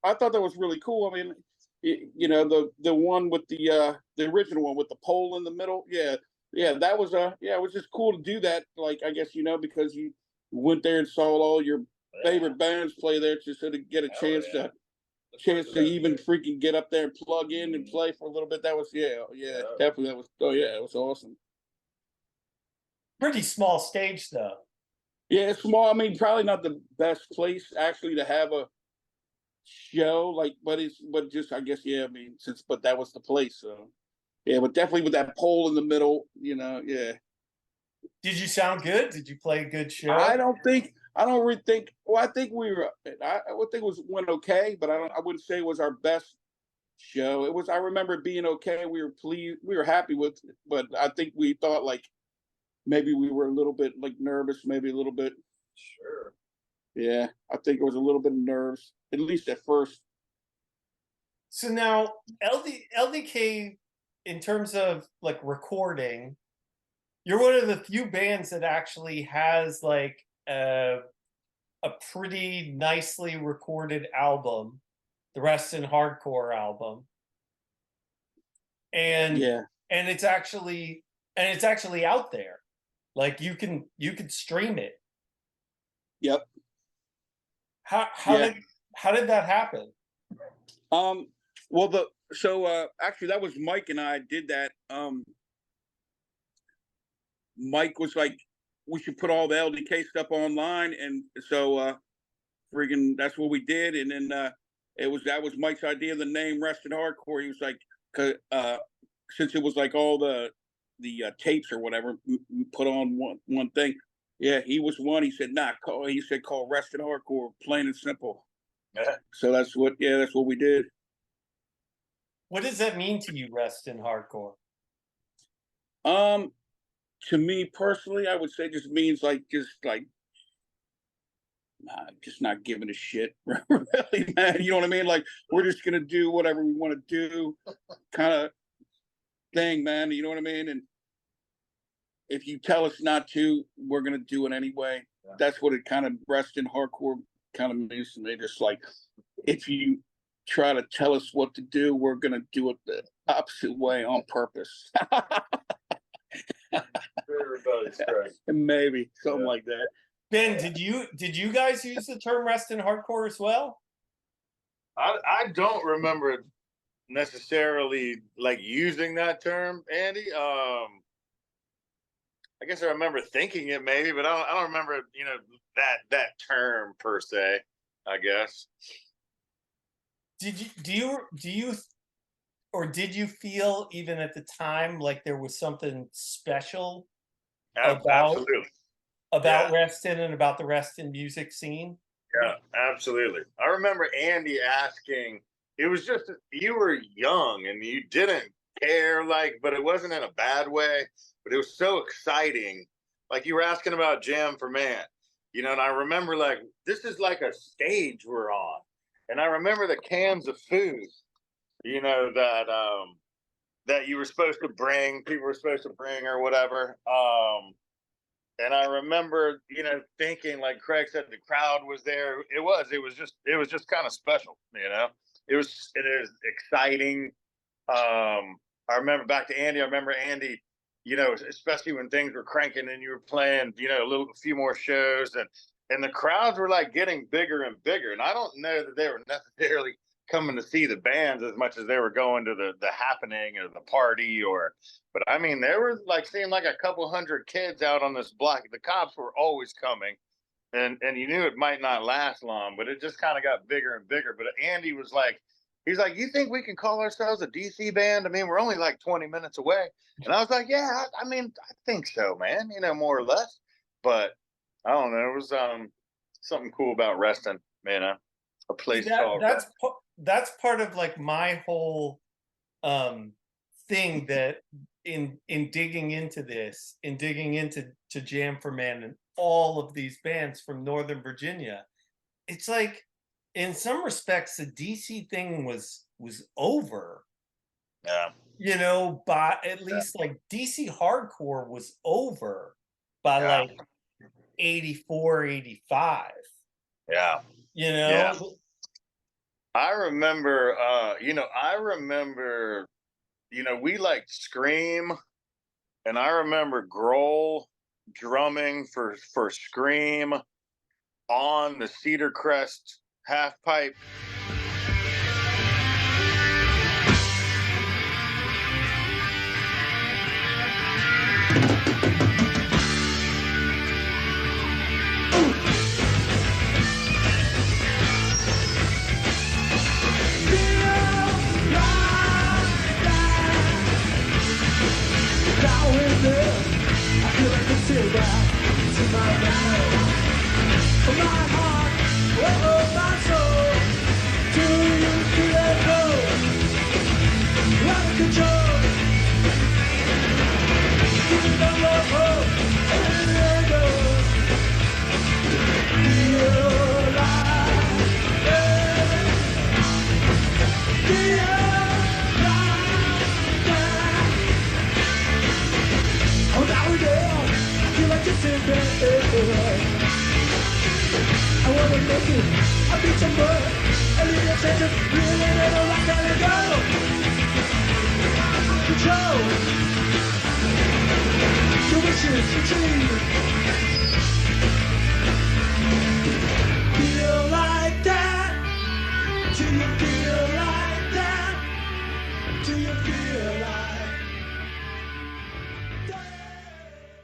I thought that was really cool. I mean, the one with the original one with the pole in the middle. Yeah, that was it was just cool to do that. Like, I guess because you went there and saw all your favorite bands play there to sort of get a chance to even freaking get up there and plug in and play for a little bit. That was definitely that was it was awesome. Pretty small stage though. Yeah, it's small. I mean, probably not the best place actually to have a show, like, but just I guess I mean but that was the place. So yeah, but definitely with that pole in the middle, yeah. Did you sound good? Did you play a good show? I don't really think. Well, I think I would think it went okay, but I wouldn't say it was our best show. It was. I remember it being okay. We were pleased. We were happy with it, but I think we thought like maybe we were a little bit like nervous, maybe a little bit. Sure. Yeah, I think it was a little bit of nerves, at least at first. So now LDK, in terms of like recording, you're one of the few bands that actually has like a pretty nicely recorded album, the Reston Hardcore album, and it's actually out there, like you can stream it. Yep. How did that happen? Well, actually that was Mike and I did that. Mike was like, we should put all the LDK stuff online, and so friggin' that's what we did. And then that was Mike's idea, the name Reston Hardcore. He was like, since it was like all the tapes or whatever put on one thing. Yeah, he was one. He said, call Reston Hardcore, plain and simple. Yeah. So that's what we did. What does that mean to you, Reston Hardcore? To me personally, I would say just means just not giving a shit, really, man. You know what I mean? Like, we're just gonna do whatever we want to do, kind of thing, man. You know what I mean? And if you tell us not to, we're gonna do it anyway. Yeah. That's what it kind of Reston Hardcore kind of music. They just like, if you try to tell us what to do, we're gonna do it the opposite way on purpose. Very rebellious, Craig. Maybe something like that. Ben, did you guys use the term Reston hardcore as well? I don't remember necessarily like using that term, Andy. I guess I remember thinking it maybe, but I don't remember, you know, that term per se, I guess. Did you feel even at the time like there was something special Absolutely. about Yeah. Reston and about the Reston music scene? Yeah, absolutely. I remember Andy asking, it was just, you were young and you didn't care, like, but it wasn't in a bad way, but it was so exciting. Like you were asking about Jam for Man, you know, and I remember like, this is like a stage we're on. And I remember the cans of food, you know, that you were supposed to bring, people were supposed to bring or whatever. And I remember, you know, thinking, like Craig said, the crowd was there. It was just kind of special, you know. It is exciting. I remember back to Andy. I remember Andy, you know, especially when things were cranking and you were playing, you know, a few more shows, and the crowds were like getting bigger and bigger. And I don't know that they were necessarily coming to see the bands as much as they were going to the happening or the party but I mean, there were like seemed like a couple hundred kids out on this block. The cops were always coming, and you knew it might not last long, but it just kind of got bigger and bigger. But Andy was like, he's like, you think we can call ourselves a DC band? I mean, we're only like 20 minutes away. And I was like, yeah, I mean, I think so, man, you know, more or less. But I don't know, it was something cool about Reston, you know, a place called Reston. That's part of like my whole thing that in digging into this, in digging into Jam for Man and all of these bands from Northern Virginia, it's like in some respects the DC thing was over. Yeah. You know, by at least like DC hardcore was over by like 84, 85. Yeah. You know? Yeah. I remember, we liked Scream, and I remember Grohl drumming for Scream on the Cedar Crest half pipe.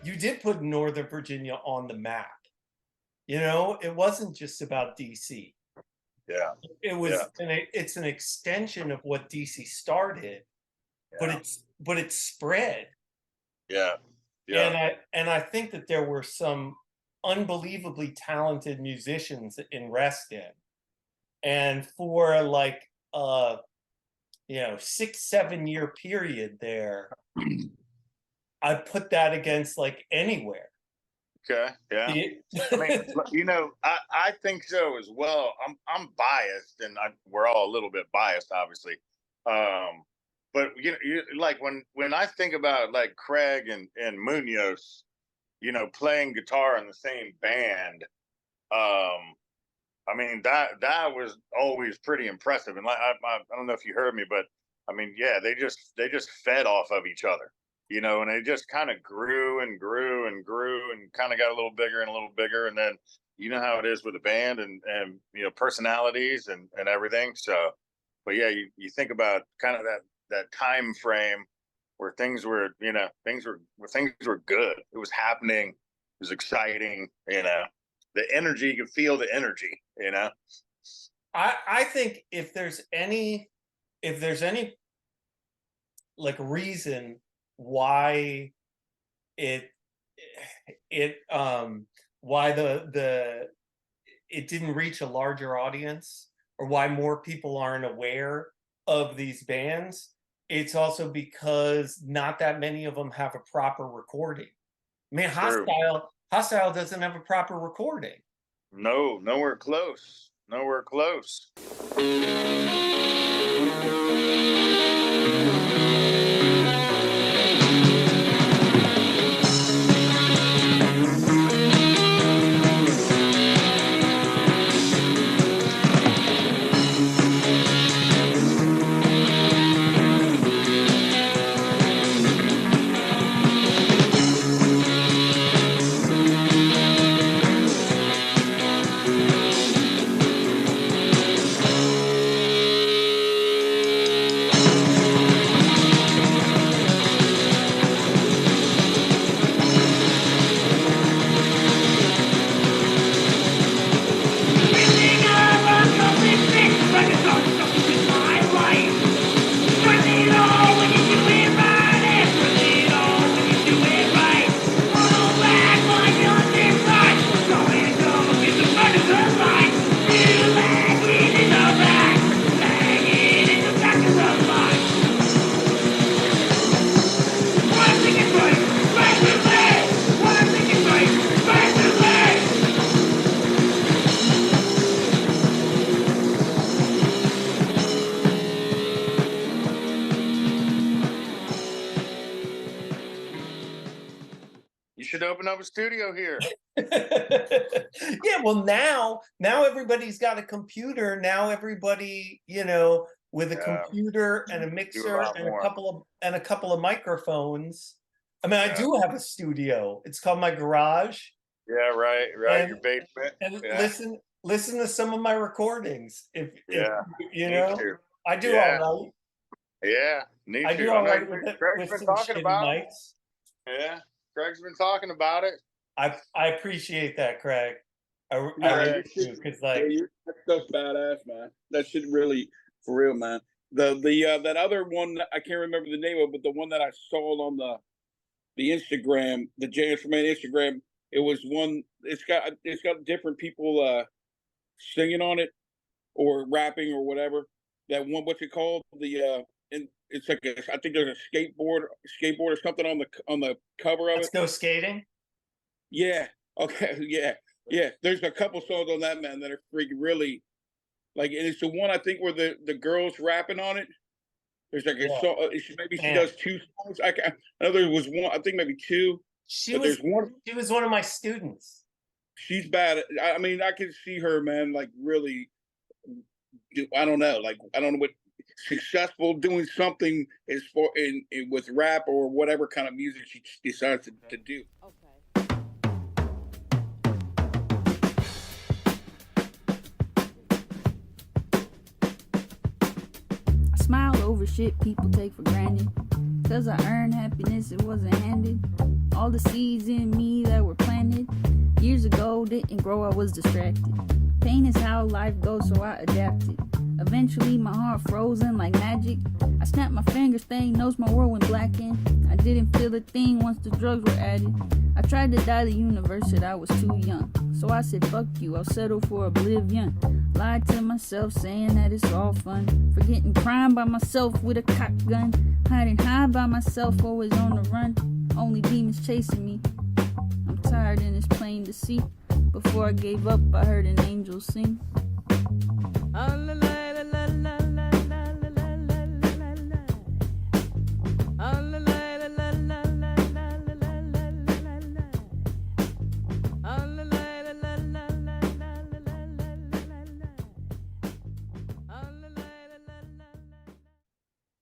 You did put Northern Virginia on the map. You know, it wasn't just about DC. Yeah. It was it's an extension of what DC started, but it's spread. Yeah. Yeah. And I think that there were some unbelievably talented musicians in Reston. And for like 6-7 year period there, I put that against like anywhere. Okay. Yeah. I mean, you know, I think so as well. I'm biased, and we're all a little bit biased, obviously. But you know, like when I think about like Craig and Munoz, you know, playing guitar in the same band, I mean, that was always pretty impressive. And like, I don't know if you heard me, but I mean, yeah, they just fed off of each other, you know, and it just kind of grew and grew and grew and kind of got a little bigger and a little bigger. And then, you know how it is with a band and you know, personalities and everything. So, but yeah, you think about kind of that time frame where things were, you know, things were good. It was happening. It was exciting, you know. The energy, you can feel the energy, you know. I think if there's any like reason why why it didn't reach a larger audience, or why more people aren't aware of these bands, it's also because not that many of them have a proper recording. I mean, True. Hostile doesn't have a proper recording. No, nowhere close. Nowhere close. You should open up a studio here. Yeah, well, now everybody's got a computer. Now everybody, you know, with a computer and a mixer and a couple of microphones. I mean, I do have a studio. It's called my garage. Yeah, right. And, your basement. And listen to some of my recordings. If you know, too. I do all right. Yeah, need I to. do all right with Greg's been some talking shitty about mics. Yeah, Greg's been talking about it. I appreciate that, Craig. I Yeah, really do, because like that stuff's badass, man. That shit really, for real, man. The that other one, I can't remember the name of, but the one that I saw on the Instagram, the James from Instagram, it was one. It's got different people singing on it or rapping or whatever. That one, what's it called? And it's like I think there's a skateboard or something on the cover of Let's it. Go Skating. Yeah. Okay. Yeah. There's a couple songs on that, man, that are freaking really like, and it's the one I think where the girl's rapping on it. There's like a song. Maybe she does two songs. I know there was one. I think maybe two. She was one of my students. She's bad. I mean, I can see her, man. Like really, I don't know. Like I don't know what successful doing something is for in with rap or whatever kind of music she decides to do. Smile over shit people take for granted. Cause I earned happiness, it wasn't handed. All the seeds in me that were planted years ago didn't grow, I was distracted. Pain is how life goes, so I adapted. Eventually my heart frozen like magic. I snapped my fingers, thing knows my world went black in. I didn't feel a thing once the drugs were added. I tried to die the universe, said I was too young. So I said fuck you, I'll settle for oblivion. Lied to myself saying that it's all fun. Forgetting crime by myself with a cock gun. Hiding high by myself, always on the run. Only demons chasing me. I'm tired and it's plain to see. Before I gave up, I heard an angel sing.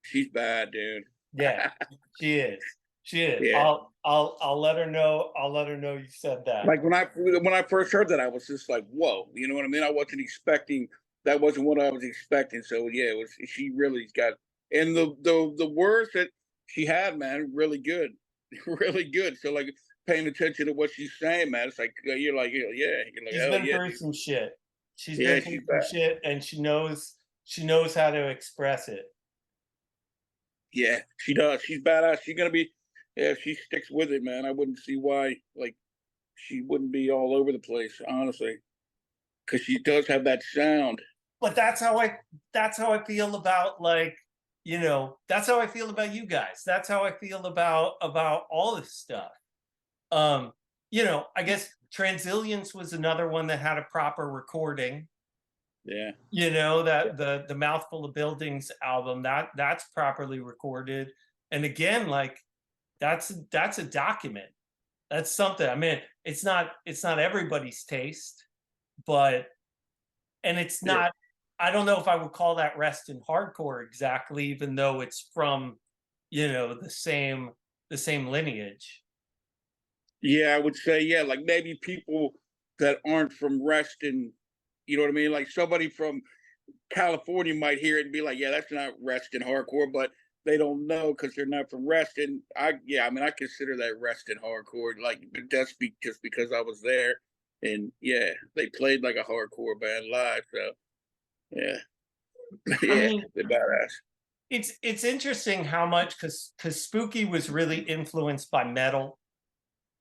she's bad, dude. Yeah, she is. She is. Yeah. I'll let her know. I'll let her know you said that. Like when I first heard that, I was just like, whoa, you know what I mean? I wasn't expecting that. Wasn't what I was expecting. So yeah, it was. She really's got, and the words that she had, man, really good, really good. So like paying attention to what she's saying, man, it's like you're like, yeah, you're like, She's hell been yeah, through dude. some shit. She's Yeah, been she's through bad. some shit, and she knows how to express it. Yeah, she does. She's badass. She's gonna be. Yeah, if she sticks with it, man, I wouldn't see why. Like she wouldn't be all over the place, honestly, because she does have that sound. But that's how I feel about, like, that's how I feel about you guys. That's how I feel about all this stuff. I guess Transilliance was another one that had a proper recording. Yeah. That the Mouthful of Buildings album, that's properly recorded. And again, like that's a document. That's something. I mean, it's not everybody's taste, but it's not, I don't know if I would call that Reston hardcore exactly, even though it's from, the same lineage. Yeah, I would say, yeah, like maybe people that aren't from Reston, you know what I mean? Like somebody from California might hear it and be like, yeah, that's not Reston hardcore, but they don't know because they're not from Reston. I consider that Reston hardcore, like that's just because I was there, and yeah, they played like a hardcore band live, so yeah, I yeah, mean, they're badass. it's interesting how much, because Spooky was really influenced by metal,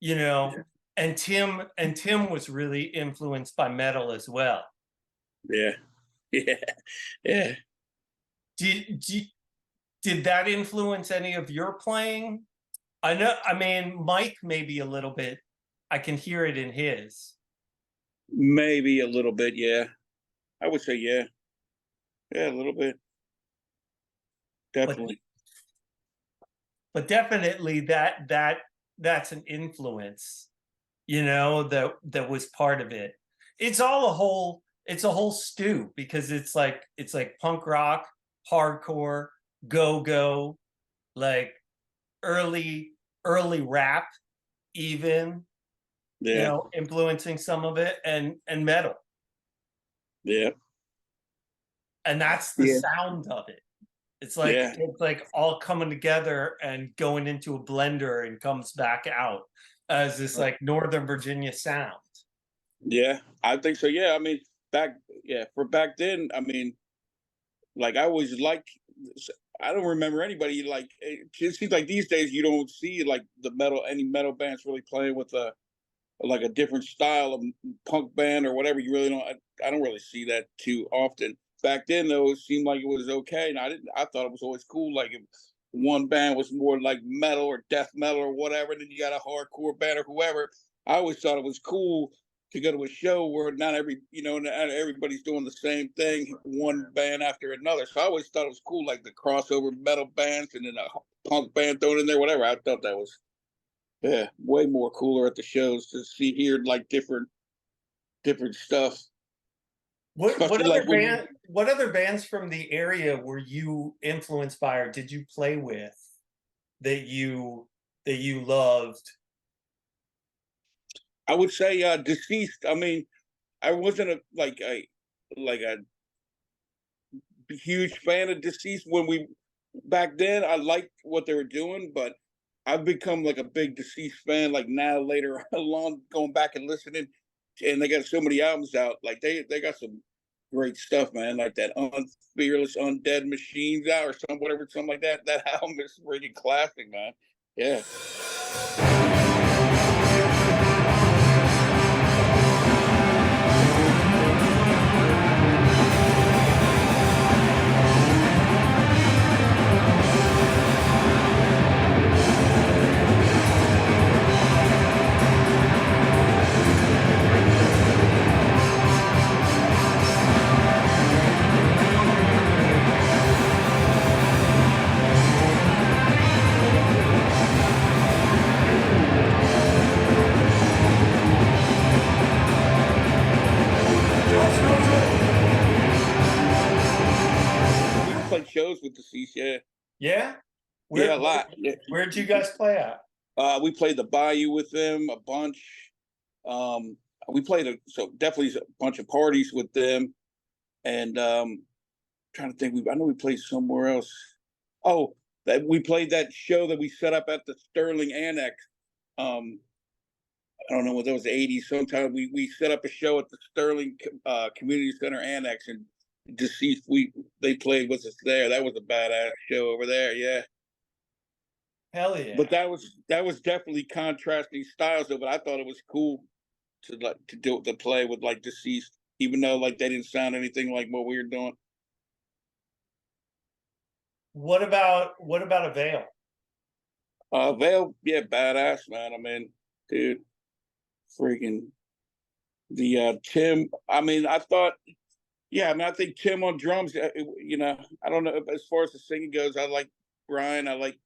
and Tim was really influenced by metal as well. Yeah, yeah, yeah. Did that influence any of your playing? I mean, Mike maybe a little bit. I can hear it in his. Maybe a little bit, yeah. I would say, yeah, a little bit, definitely. But definitely that's an influence, that was part of it. It's a whole stew, because it's like punk rock, hardcore, go, like early rap, even, Yeah, influencing some of it, and metal. yeah, And that's the sound of it. It's like all coming together and going into a blender and comes back out as this like Northern Virginia sound. yeah. I think so. Yeah, I mean, for back then, I mean, like I always liked. I don't remember anybody like. It seems like these days you don't see like any metal bands really playing with a different style of punk band or whatever. You really don't. I don't really see that too often. Back then, though, it seemed like it was okay, and I thought it was always cool. Like if one band was more like metal or death metal or whatever, then you got a hardcore band or whoever. I always thought it was cool to go to a show where not everybody's doing the same thing, one band after another. So I always thought it was cool, like the crossover metal bands and then a punk band thrown in there, whatever. I thought that was way more cooler at the shows to hear like different stuff. What other bands from the area were you influenced by, or did you play with that you loved? I would say Deceased. I mean, I wasn't a huge fan of Deceased back then. I liked what they were doing, but I've become like a big Deceased fan. Like now, later along, going back and listening, and they got so many albums out. Like they got some great stuff, man. Like that Fearless Undead Machines out or something like that. That album is really classic, man. Yeah. Played shows with Deceased, yeah. Yeah. Yeah, a lot. Yeah. Where'd you guys play at? We played the Bayou with them a bunch. We played so definitely a bunch of parties with them, and trying to think. I know we played somewhere else. Oh, that we played that show that we set up at the Sterling Annex. I don't know what that was, the 80s. Sometime we set up a show at the Sterling Community Center Annex, and Deceased they played with us there. That was a badass show over there. Yeah. Hell yeah. But that was definitely contrasting styles of it. I thought it was cool to play with like Deceased, even though like they didn't sound anything like what we were doing. What about a Veil? Vale, yeah, badass, man. I mean, dude, freaking the Tim. I mean, I thought, yeah, I mean, I think Tim on drums. You know, I don't know as far as the singing goes. I like Brian. I like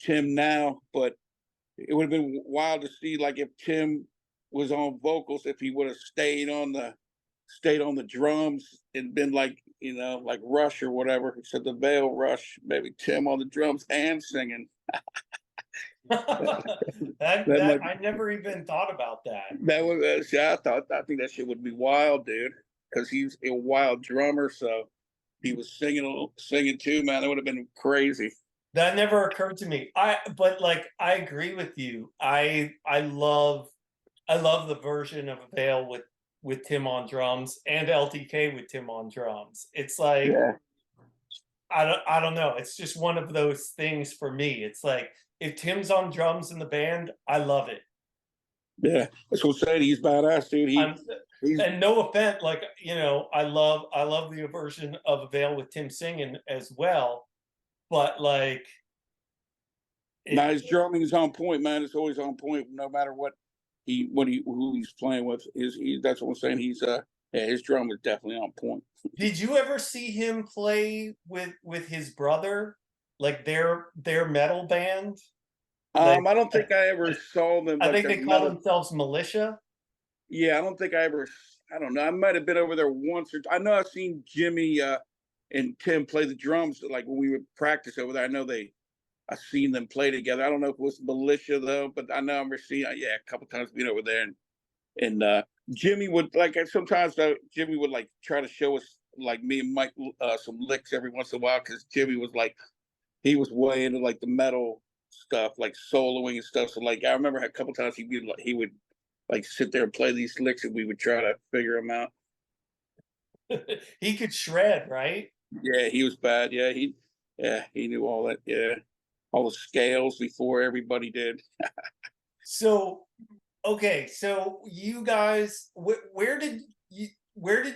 Tim now, but it would have been wild to see like if Tim was on vocals, if he would have stayed on the drums and been like, you know, like Rush or whatever. Except the Veil Rush, maybe Tim on the drums and singing. I never even thought about that. That was yeah. I think that shit would be wild, dude. Because he's a wild drummer, so he was singing too, man. That would have been crazy. That never occurred to me. But like I agree with you. I love the version of Veil with Tim on drums and LDK with Tim on drums. It's like, yeah. I don't know. It's just one of those things for me. It's like if Tim's on drums in the band, I love it. Yeah, that's what I'm saying. He's badass, dude. And no offense, like, you know, I love the version of Veil with Tim singing as well, but like, now his drumming is on point, man. It's always on point, no matter who he's playing with. That's what I'm saying. His drum is definitely on point. Did you ever see him play with his brother, like their metal band? I don't think I ever saw them. I think they call themselves Militia. Yeah, I don't think I don't know. I might have been over there once or I know I've seen Jimmy and Tim play the drums like when we would practice over there. I know I've seen them play together. I don't know if it was Militia though, but I know I remember seeing a couple times being over there, and Jimmy would like sometimes Jimmy would like try to show us like me and Mike some licks every once in a while because Jimmy was like he was way into like the metal stuff, like soloing and stuff. So like I remember a couple times he would like sit there and play these licks and we would try to figure them out. He could shred, right? Yeah, he was bad. Yeah, he knew all that. Yeah, all the scales before everybody did. So, okay, so you guys, where did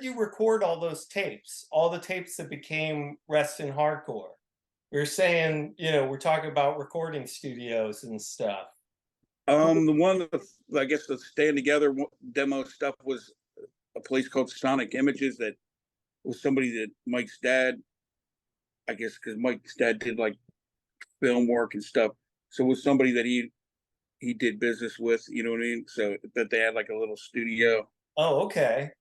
you record all those tapes? All the tapes that became Reston Hardcore. We're saying, you know, we're talking about recording studios and stuff. The one I guess the Stand Together demo stuff was a place called Sonic Images that was somebody that Mike's dad, I guess, because Mike's dad did like film work and stuff. So it was somebody that he did business with, you know what I mean? So that they had like a little studio. Oh, okay.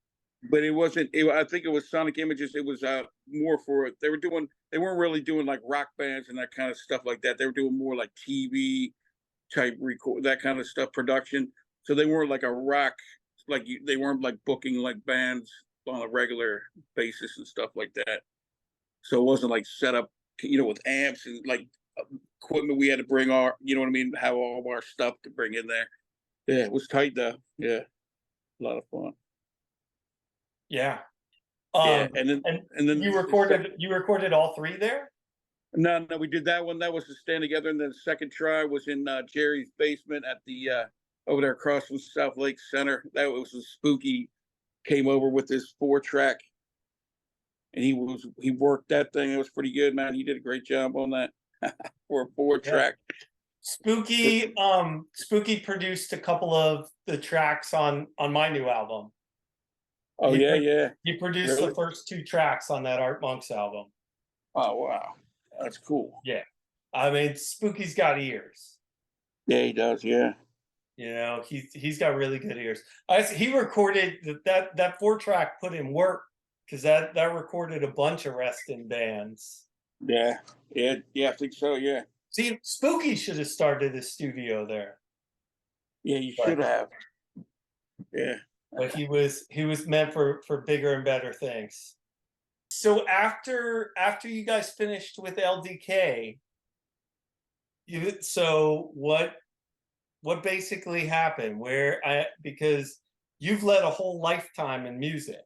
But it wasn't. I think it was Sonic Images. It was more for they weren't really doing like rock bands and that kind of stuff like that. They were doing more like TV type record, that kind of stuff, production. So they weren't like a rock, like they weren't like booking like bands on a regular basis and stuff like that. So it wasn't like set up, you know, with amps and like equipment we had to bring our, you know what I mean, have all of our stuff to bring in there. Yeah, it was tight though. Yeah, a lot of fun. Yeah. Yeah, and then you recorded all three there? No, we did that one. That was to Stand Together, and then the second try was in Jerry's basement at the over there across from South Lake Center. That was a Spooky came over with this 4-track, and he worked that thing. It was pretty good, man. He did a great job on that for a 4-track. Spooky produced a couple of the tracks on my new album. Oh yeah. He produced the first 2 tracks on that Art Monks album. Oh wow. That's cool. Yeah. I mean, Spooky's got ears. Yeah, he does. Yeah. You know, he's got really good ears. He recorded that 4-track put in work because that recorded a bunch of Reston bands. Yeah, I think so. Yeah, See, Spooky should have started a studio there, yeah, you should have. Yeah, but he was meant for bigger and better things. So after you guys finished with LDK, so what basically happened? Because you've led a whole lifetime in music.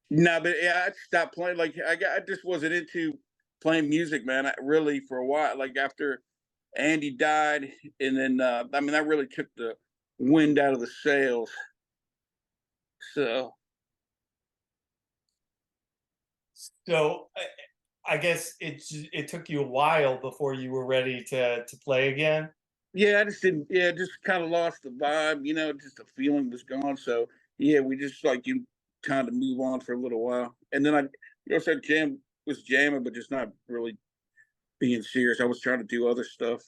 no, but yeah, I stopped playing. Like I just wasn't into playing music, man. Really for a while. Like after Andy died, and then I mean, that really took the wind out of the sails. So So I guess it took you a while before you were ready to play again. yeah, I just didn't. Yeah, just kind of lost the vibe. You know, just the feeling was gone. So yeah, we just like you kind of move on for a little while, and then said was jamming, but just not really being serious. I was trying to do other stuff.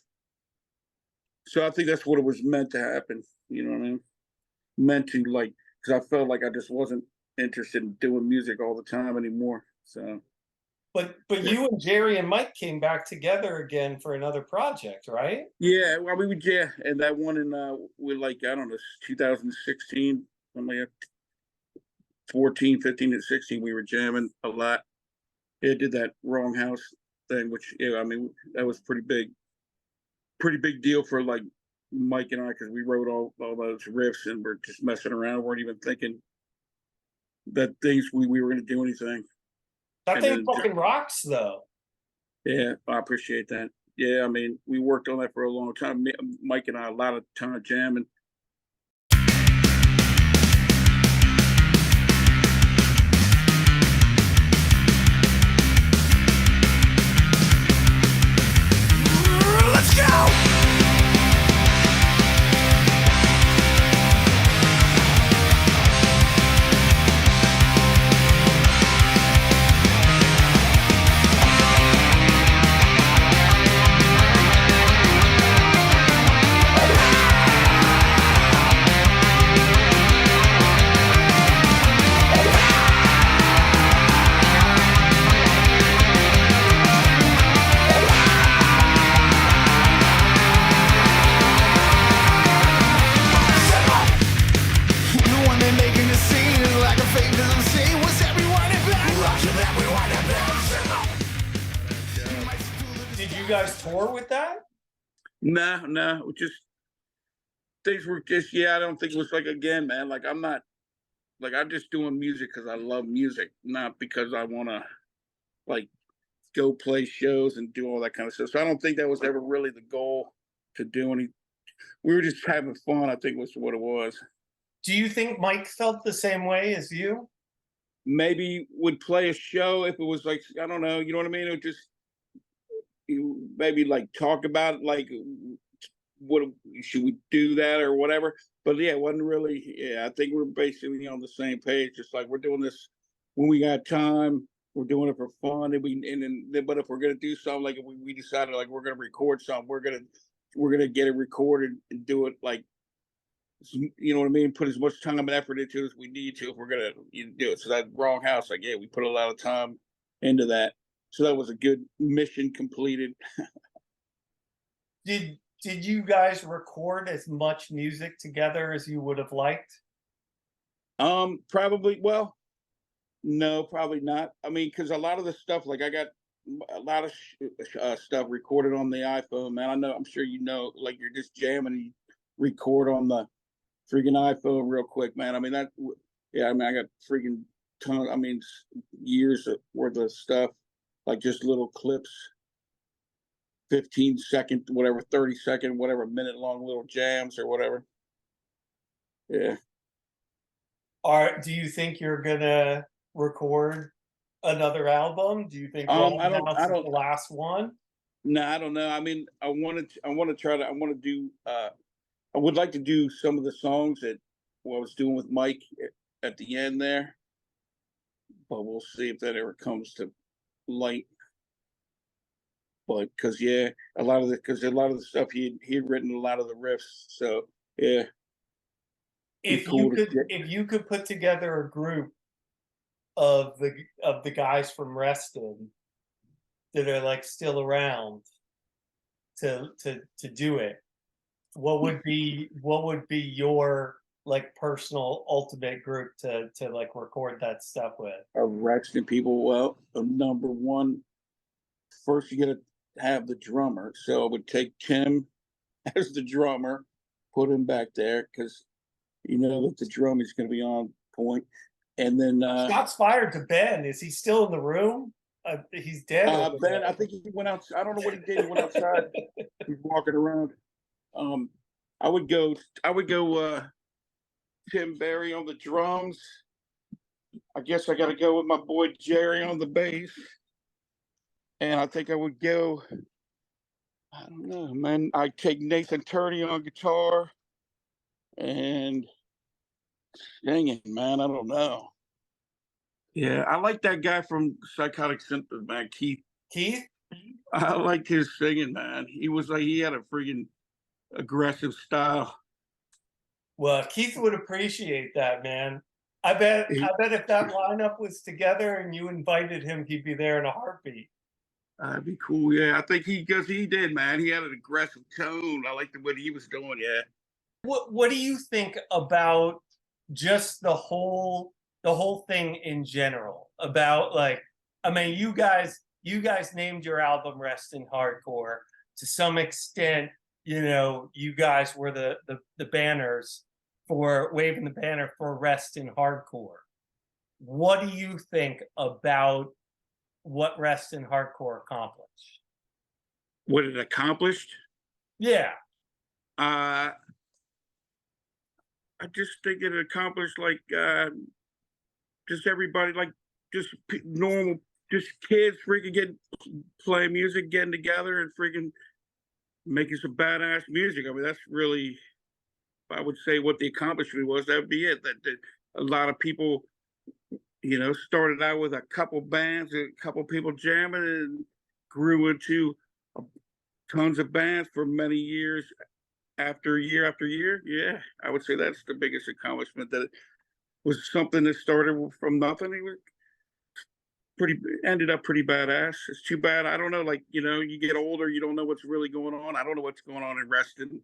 So I think that's what it was meant to happen. You know what I mean? Meant to like, because I felt like I just wasn't interested in doing music all the time anymore. So But you and Jerry and Mike came back together again for another project, right? yeah, well, we would and that one in with like I don't know 2016, something like 14, 15, and 16, we were jamming a lot. It did that Wrong House thing, which yeah, I mean that was pretty big deal for like Mike and I because we wrote all those riffs and we're just messing around, weren't even thinking that we were going to do anything. That And thing then fucking rocks, though. yeah, I appreciate that. Yeah, I mean, we worked on that for a long time. Mike and I, a lot of time jamming. Let's go! Did you guys tour with that? No, just things were just I don't think it was like again, man. Like I'm not like I'm just doing music because I love music, not because I want to like go play shows and do all that kind of stuff. So I don't think that was ever really the goal to do any. We were just having fun. I think was what it was. Do you think Mike felt the same way as you? Maybe would play a show if it was like I don't know, you know what I mean? It would just maybe like talk about it, like what should we do that or whatever. But yeah, it wasn't really. Yeah, I think we're basically on the same page. Just like we're doing this when we got time. We're doing it for fun, and then but if we're gonna do something like if we decided like we're gonna record something, we're gonna get it recorded and do it like you know what I mean. Put as much time and effort into it as we need to if we're gonna do it. So that Wrong House, like yeah, we put a lot of time into that. So that was a good mission completed. Did you guys record as much music together as you would have liked? Probably. Well, no, probably not. I mean, because a lot of the stuff, like I got a lot of stuff recorded on the iPhone, man. I know, I'm sure you know, like you're just jamming and you record on the freaking iPhone real quick, man. I mean, yeah, I mean, I got freaking ton, I mean, years worth of stuff, like just little clips, 15-second, whatever, 30-second, whatever, minute long little jams or whatever. Yeah. Do you think you're gonna record another album? Do you think I Wrong don't, House is the last one? No, I don't know. I mean, I want to try to, I want to do, I would like to do some of the songs that I was doing with Mike at the end there, but we'll see if that ever comes to light. But because yeah, a lot of the stuff he had written a lot of the riffs, so yeah. If you could put together a group of the guys from Reston that are like still around to do it, what would be your like personal ultimate group to like record that stuff with? Reston people. Well, number one, first you gotta have the drummer. So I would take Tim as the drummer, put him back there because you know that the drum is gonna be on point. And then Shots fired to Ben. Is he still in the room? He's dead. over Ben, there. I think he went out. I don't know what he did. He went outside. He's walking around. I would go Tim Berry on the drums. I guess I got to go with my boy Jerry on the bass. And I think I would go, I don't know, man. I'd take Nathan Turney on guitar and singing, man. I don't know. Yeah, I like that guy from Psychotic Symptoms, man. Keith. Keith? I liked his singing, man. He was like, he had a freaking aggressive style. Well, Keith would appreciate that, man. I bet if that lineup was together and you invited him, he'd be there in a heartbeat. That'd be cool, yeah. I think he did, man. He had an aggressive tone. I liked what he was doing, yeah. What do you think about just the whole thing in general? About like, I mean, you guys named your album Reston Hardcore. To some extent, you know, you guys were the banners for waving the banner for Reston Hardcore. What do you think about what Reston Hardcore accomplished? What it accomplished? Yeah. I just think it accomplished like just everybody, like just normal, just kids freaking playing music, getting together and freaking making some badass music. I mean, that's really, I would say, what the accomplishment was. That would be it. That a lot of people, you know, started out with a couple bands, a couple people jamming, and grew into tons of bands for many years after year after year. Yeah, I would say that's the biggest accomplishment. That it was something that started from nothing. It was ended up pretty badass. It's too bad. I don't know, like, you know, you get older, you don't know what's really going on. I don't know what's going on in Reston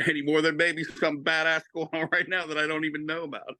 any more than maybe some badass going on right now that I don't even know about.